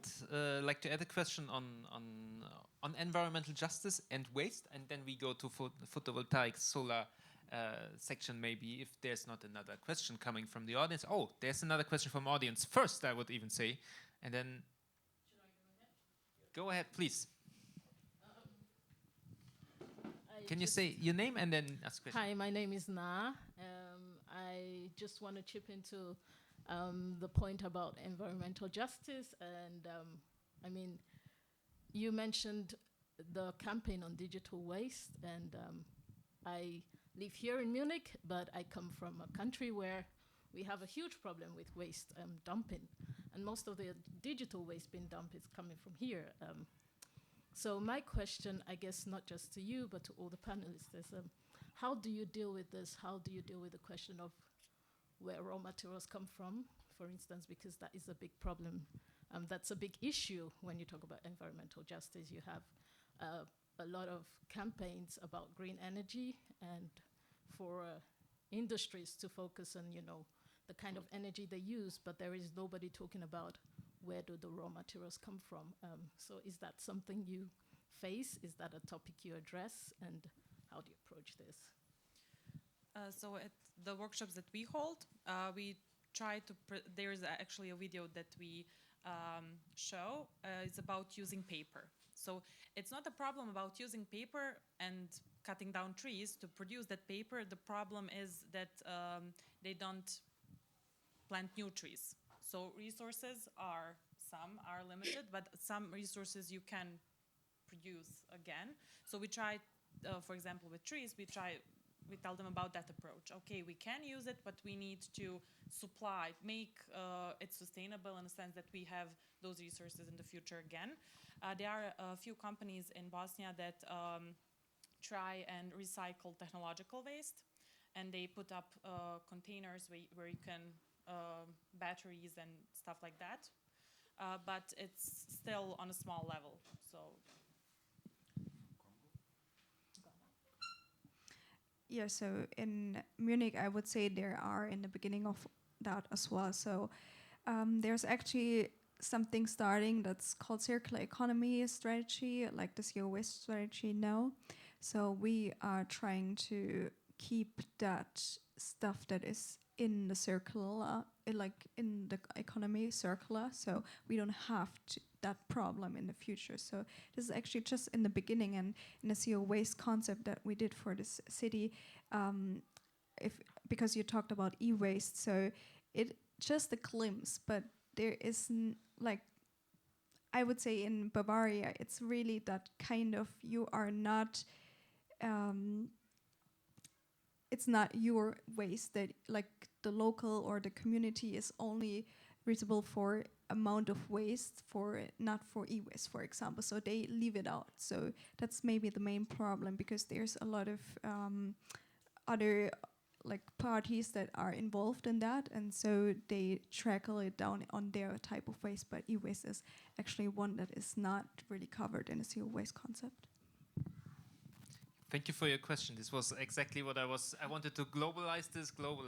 like to add a question on environmental justice and waste, and then we go to photovoltaic solar section, maybe, if there's not another question coming from the audience. Oh, there's another question from audience first, I would even say, and then go ahead, please. Can you say your name and then ask question? Hi, my name is Na. I just want to chip into the point about environmental justice. And I mean, you mentioned the campaign on digital waste. And I live here in Munich, but I come from a country where we have a huge problem with waste dumping. And most of the digital waste being dumped is coming from here. So my question, I guess, not just to you, but to all the panelists, is how do you deal with this? How do you deal with the question of where raw materials come from, for instance, because that is a big problem. That's a big issue when you talk about environmental justice. You have a lot of campaigns about green energy and for industries to focus on, the kind of energy they use, but there is nobody talking about where do the raw materials come from. So is that something you face? Is that a topic you address? And how do you approach this? So at the workshops that we hold, we try to, there's actually a video that we show. It's about using paper. So it's not a problem about using paper and cutting down trees to produce that paper. The problem is that they don't plant new trees. So resources are, some are limited, but some resources you can produce again. So we try, for example, with trees, we tell them about that approach. Okay, we can use it, but we need to supply, make it sustainable in the sense that we have those resources in the future again. There are a few companies in Bosnia that try and recycle technological waste, and they put up containers where you can, batteries and stuff like that. But it's still on a small level, so. Yeah, so in Munich, I would say there are in the beginning of that as well. So there's actually something starting that's called circular economy strategy, like the zero waste strategy now. So we are trying to keep that stuff that is in the circular, like in the economy circular, so we don't have that problem in the future. So this is actually just in the beginning, and in the zero waste concept that we did for this city, because you talked about e-waste, so it just a glimpse, but there is like, I would say in Bavaria, it's really that kind of, you are not, it's not your waste that, like, the local or the community is only responsible for amount of waste, for not for e-waste, for example. So they leave it out. So that's maybe the main problem, because there's a lot of other like parties that are involved in that, and so they trickle it down on their type of waste. But e-waste is actually one that is not really covered in a zero waste concept. Thank you for your question. This was exactly what I wanted to globalize this global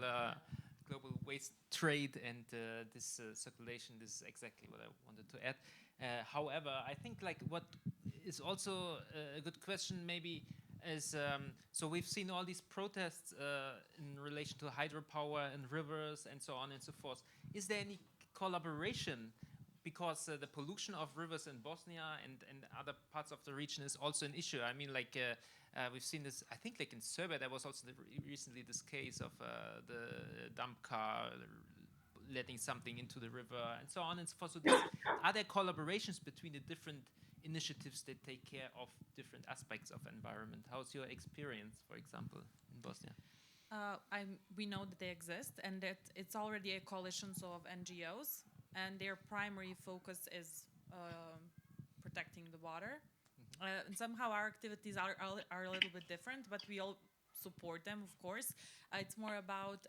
waste trade and this circulation. This is exactly what I wanted to add. However, I think like what is also a good question maybe is, so we've seen all these protests in relation to hydropower and rivers and so on and so forth. Is there any collaboration? Because the pollution of rivers in Bosnia and other parts of the region is also an issue. I mean, like we've seen this, I think like in Serbia, there was also recently this case of the dump car letting something into the river and so on and so forth. So are there collaborations between the different initiatives that take care of different aspects of environment? How's your experience, for example, in Bosnia? We know that they exist, and that it's already a coalition of NGOs, and their primary focus is protecting the water. And somehow our activities are a little bit different, but we all support them, of course. It's more about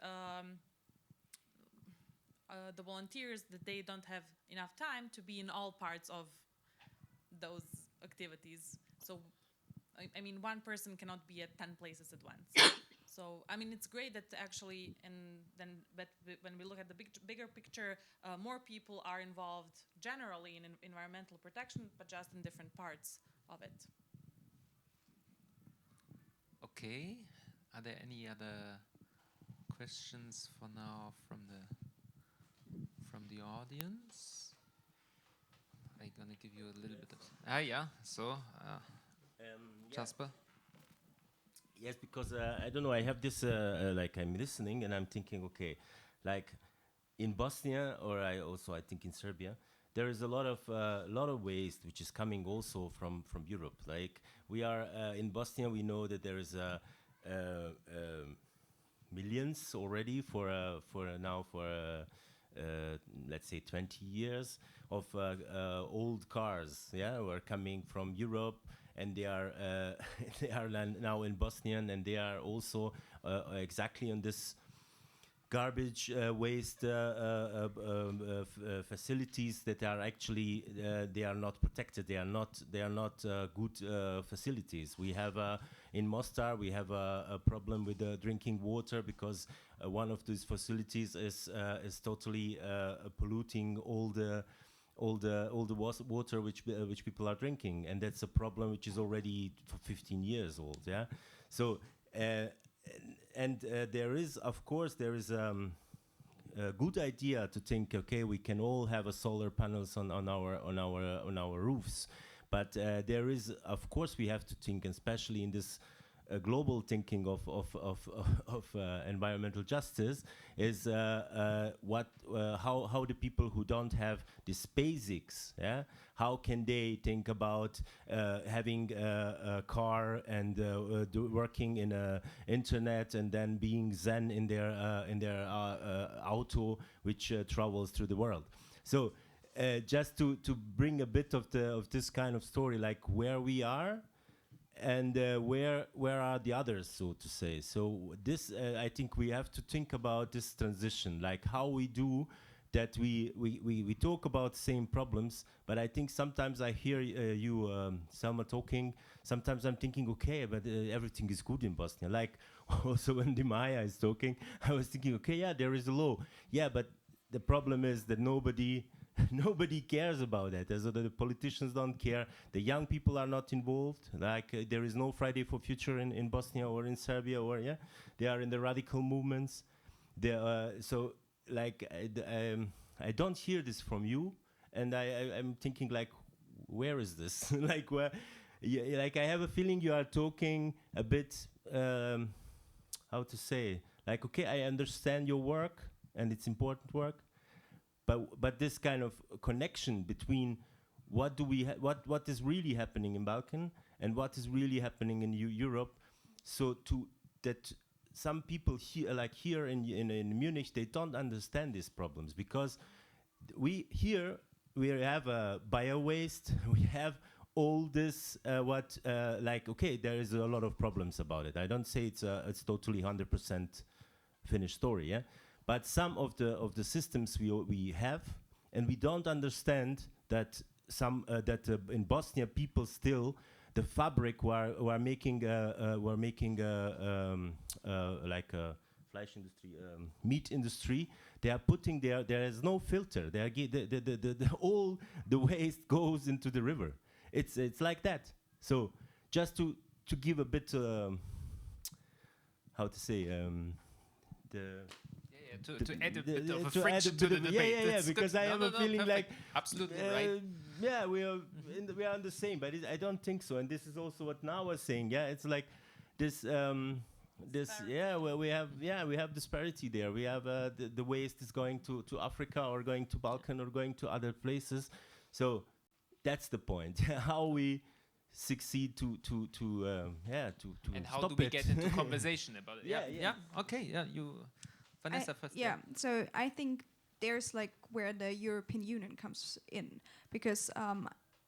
the volunteers, that they don't have enough time to be in all parts of those activities. So, I mean, one person cannot be at 10 places at once. So, I mean, it's great that actually, but when we look at the bigger picture, more people are involved generally in environmental protection, but just in different parts of it. Okay. Are there any other questions for now from the audience? I'm gonna give you a little bit of. Yeah. So, Jasper. Yes, because I don't know. I have this like I'm listening and I'm thinking, okay, like in Bosnia, or I think in Serbia, there is a lot of waste which is coming also from Europe. Like we are in Bosnia, we know that there is millions already for let's say 20 years of old cars, who are coming from Europe, and they are they are now in Bosnian, and they are also exactly on this garbage waste facilities that are actually they are not protected. They are not good facilities. We have in Mostar we have a problem with drinking water, because one of these facilities is totally polluting all the water which people are drinking, and that's a problem which is already 15 years old. So there is, of course, there is a good idea to think, okay, we can all have a solar panels on our roofs, but there is, of course, we have to think, especially in this global thinking of environmental justice, is how the people who don't have these basics, how can they think about having a car and working in a internet and then being zen in their auto which travels through the world. So just to bring a bit of this kind of story, like where we are and where are the others, so to say. So this, I think we have to think about this transition, like how we do that. We talk about same problems, but I think sometimes I hear you, Selma, talking. Sometimes I'm thinking, okay, but everything is good in Bosnia. Like also when Maya is talking, I was thinking, okay, yeah, there is a law, yeah, but the problem is that nobody cares about that. So the politicians don't care. The young people are not involved. Like there is no Friday for Future in Bosnia or in Serbia, or they are in the radical movements. So like I don't hear this from you, and I'm thinking like, where is this? Like where? Yeah, like I have a feeling you are talking a bit. How to say? Like okay, I understand your work and it's important work. But this kind of connection between what is really happening in Balkan and what is really happening in Europe, so that some people here, like here in Munich, they don't understand these problems, because we have bio waste, we have all this like okay, there is a lot of problems about it. I don't say it's totally 100% finished story, yeah. But some of the systems we have, and we don't understand that in Bosnia people still, the fabric were making like a flesh industry, meat industry. They are putting there is no filter. They are all the waste goes into the river. It's like that. So just to give a bit how to say to add a bit of a friction to the debate. Yeah, because I have a feeling perfect. like absolutely right. Yeah, we are on the same, but I don't think so. And this is also what Now was saying. Yeah, it's like this. Well, we have disparity there. We have the waste is going to Africa or going to Balkan or going to other places. So that's the point. How we succeed to and how stop do we it. get into conversation about it? Yeah. Okay, you. Vanessa first. So I think there's like where the European Union comes in, because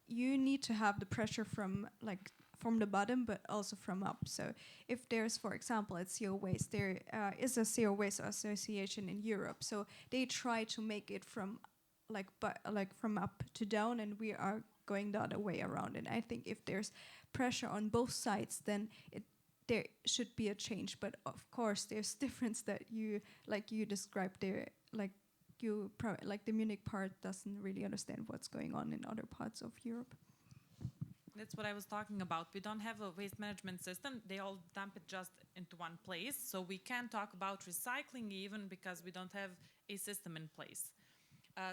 you need to have the pressure from the bottom, but also from up. So if there's, for example, at zero waste, there is a zero waste association in Europe. So they try to make it from from up to down, and we are going the other way around. And I think if there's pressure on both sides, then there should be a change. But of course there's difference that you described there, the Munich part doesn't really understand what's going on in other parts of Europe. That's what I was talking about. We don't have a waste management system. They all dump it just into one place. So we can't talk about recycling even, because we don't have a system in place.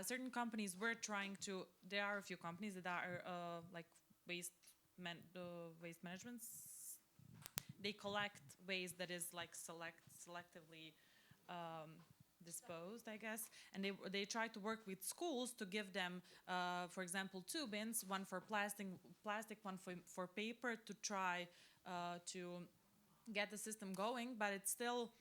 Certain companies were trying to, there are a few companies that are like waste management. They collect waste that is like selectively disposed, I guess, and they try to work with schools to give them, for example, 2 bins, one for plastic, one for paper, to try to get the system going. But it's still,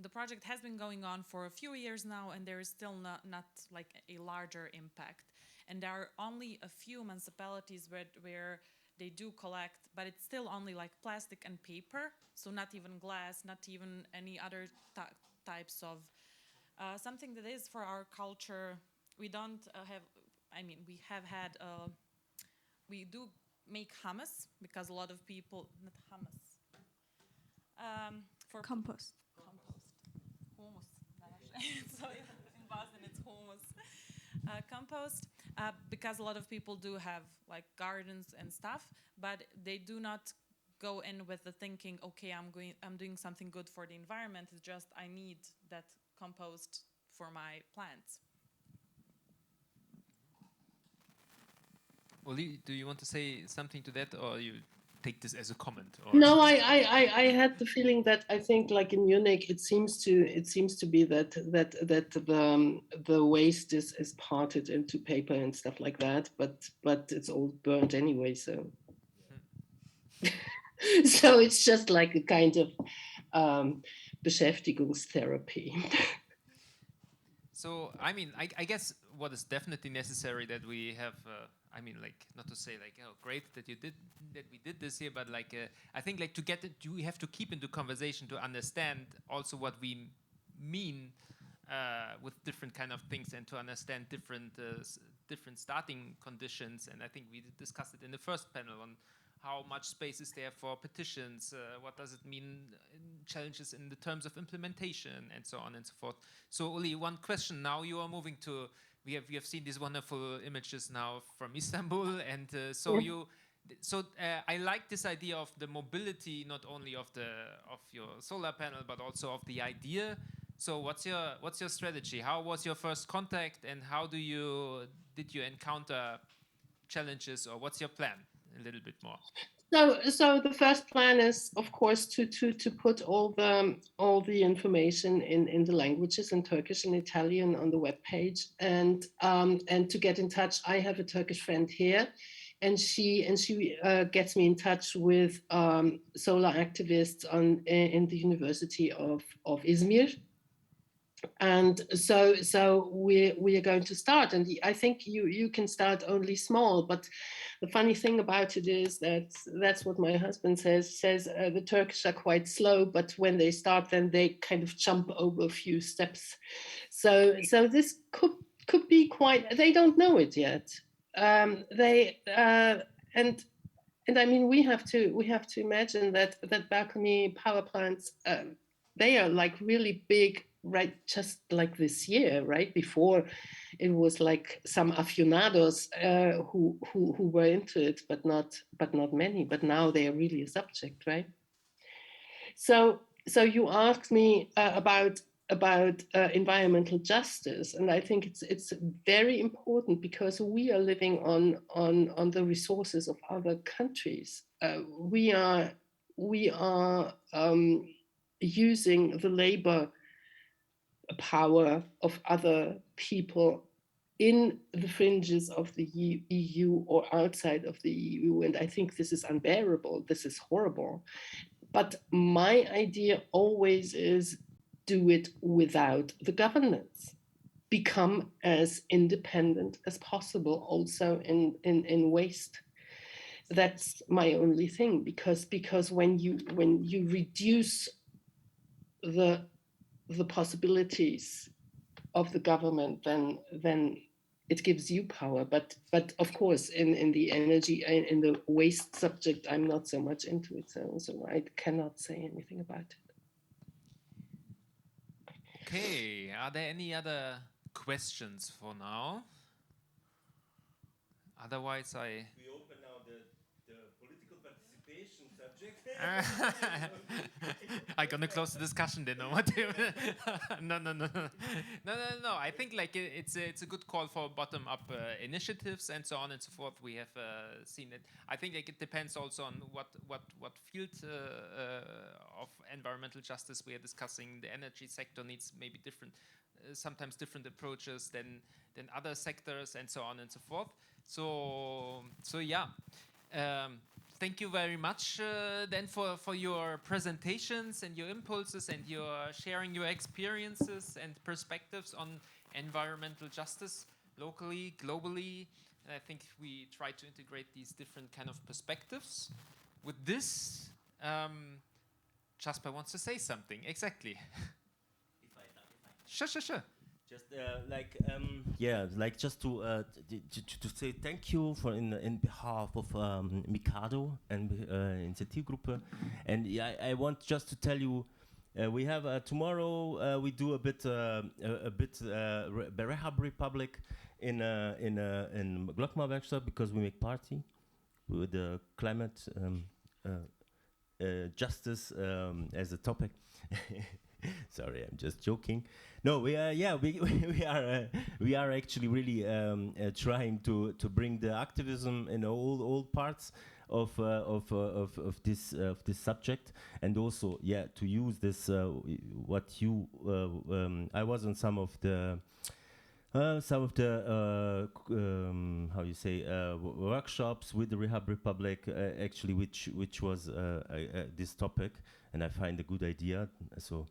the project has been going on for a few years now, and there is still not like a larger impact. And there are only a few municipalities where they do collect, but it's still only like plastic and paper, so not even glass, not even any other types of something that is for our culture. We don't have, we have had, we do make hummus, because a lot of people, not hummus, for Compost. Hummus. So in Boston it's hummus. Compost, because a lot of people do have like gardens and stuff, but they do not go in with the thinking, okay, I'm doing something good for the environment. It's just I need that compost for my plants. Oli, do you want to say something to that, or you take this as a comment? Or No, I had the feeling that I think, like in Munich, it seems to be that the waste is parted into paper and stuff like that, but it's all burnt anyway, so so it's just like a kind of Beschäftigungstherapy. So, I mean, I guess what is definitely necessary that we have, I mean, like, not to say like, oh, great that we did this here, but like, I think like to get it, we have to keep into conversation to understand also what we mean with different kind of things, and to understand different starting conditions. And I think we discussed it in the first panel on how much space is there for petitions, what does it mean, challenges in the terms of implementation, and so on and so forth. So Uli, one question now, you are moving to, we have seen these wonderful images now from Istanbul, and I like this idea of the mobility, not only of your solar panel, but also of the idea. So what's your strategy? How was your first contact, and how did you encounter challenges, or what's your plan? A little bit more. So the first plan is, of course, to put all the information in the languages, in Turkish and Italian, on the webpage, and to get in touch. I have a Turkish friend here, and she gets me in touch with solar activists in the University of Izmir. And so we are going to start, and I think you can start only small. But the funny thing about it is that's what my husband says. The Turkish are quite slow, but when they start, then they kind of jump over a few steps. So this could be quite. They don't know it yet. And I mean, we have to imagine that balcony power plants, they are like really big, right? Just like this year, right? Before, it was like some aficionados who were into it, but not many. But now they are really a subject, right? So you asked me about environmental justice, and I think it's very important, because we are living on the resources of other countries. We are using the labor power of other people in the fringes of the EU or outside of the EU, and I think this is unbearable. This is horrible. But my idea always is, do it without the governance. Become as independent as possible, also in waste. That's my only thing, because when you reduce the possibilities of the government, then it gives you power. But of course, in the energy, in the waste subject, I'm not so much into it, so I cannot say anything about it. Okay, are there any other questions for now? Otherwise, we open now the political participation subject. I'm gonna close the discussion then. No, no. I think like it's a good call for bottom-up initiatives and so on and so forth. We have seen it. I think like it depends also on what field of environmental justice we are discussing. The energy sector needs maybe different, sometimes different approaches than other sectors and so on and so forth. So yeah. Thank you very much then for your presentations and your impulses and your sharing your experiences and perspectives on environmental justice locally, globally. And I think we try to integrate these different kind of perspectives. With this, Jasper wants to say something. Exactly. Sure. Just just to say thank you for in behalf of Mikado and Initiativgruppe, and I want just to tell you, we have tomorrow we do a bit Rehab Republic in Glocknerwerkstatt, because we make party with the climate justice as a topic. Sorry, I'm just joking. No, we are we are actually really trying to bring the activism in all parts of this subject, and also to use this what you I was on some of the how you say workshops with the Rehab Republic actually which was this topic, and I find a good idea. So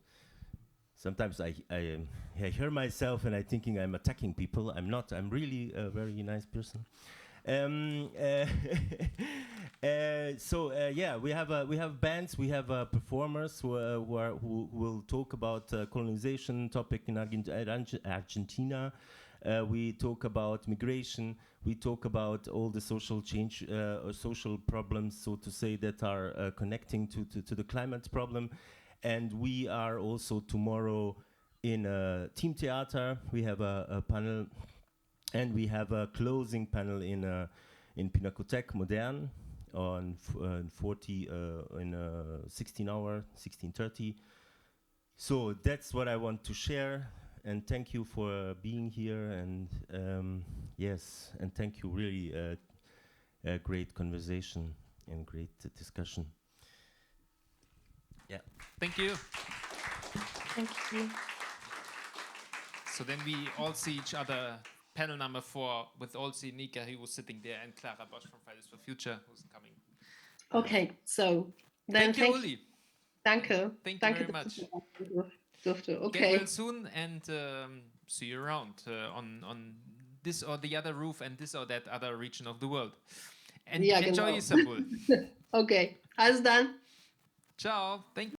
sometimes I hear myself and I thinking I'm attacking people. I'm not. I'm really a very nice person. We have bands, we have performers who will talk about colonization topic in Argentina. We talk about migration. We talk about all the social change, or social problems, so to say, that are connecting to the climate problem. And we are also tomorrow in Team Theater. We have a panel. And we have a closing panel in Pinakothek Modern on 16 hour, 16:30. So that's what I want to share. And thank you for being here. And yes, and thank you. Really a great conversation and great discussion. Yeah. Thank you. Thank you. So then we all see each other. Panel number 4 with also Nika, who was sitting there, and Clara Bosch from Fridays for Future, who's coming. Okay, so then thank you, Uli. Danke. Thank you very much. Okay. Get well soon, and see you around on this or the other roof and this or that other region of the world. And enjoy Istanbul. Okay, alles dann. Ciao. Thank you.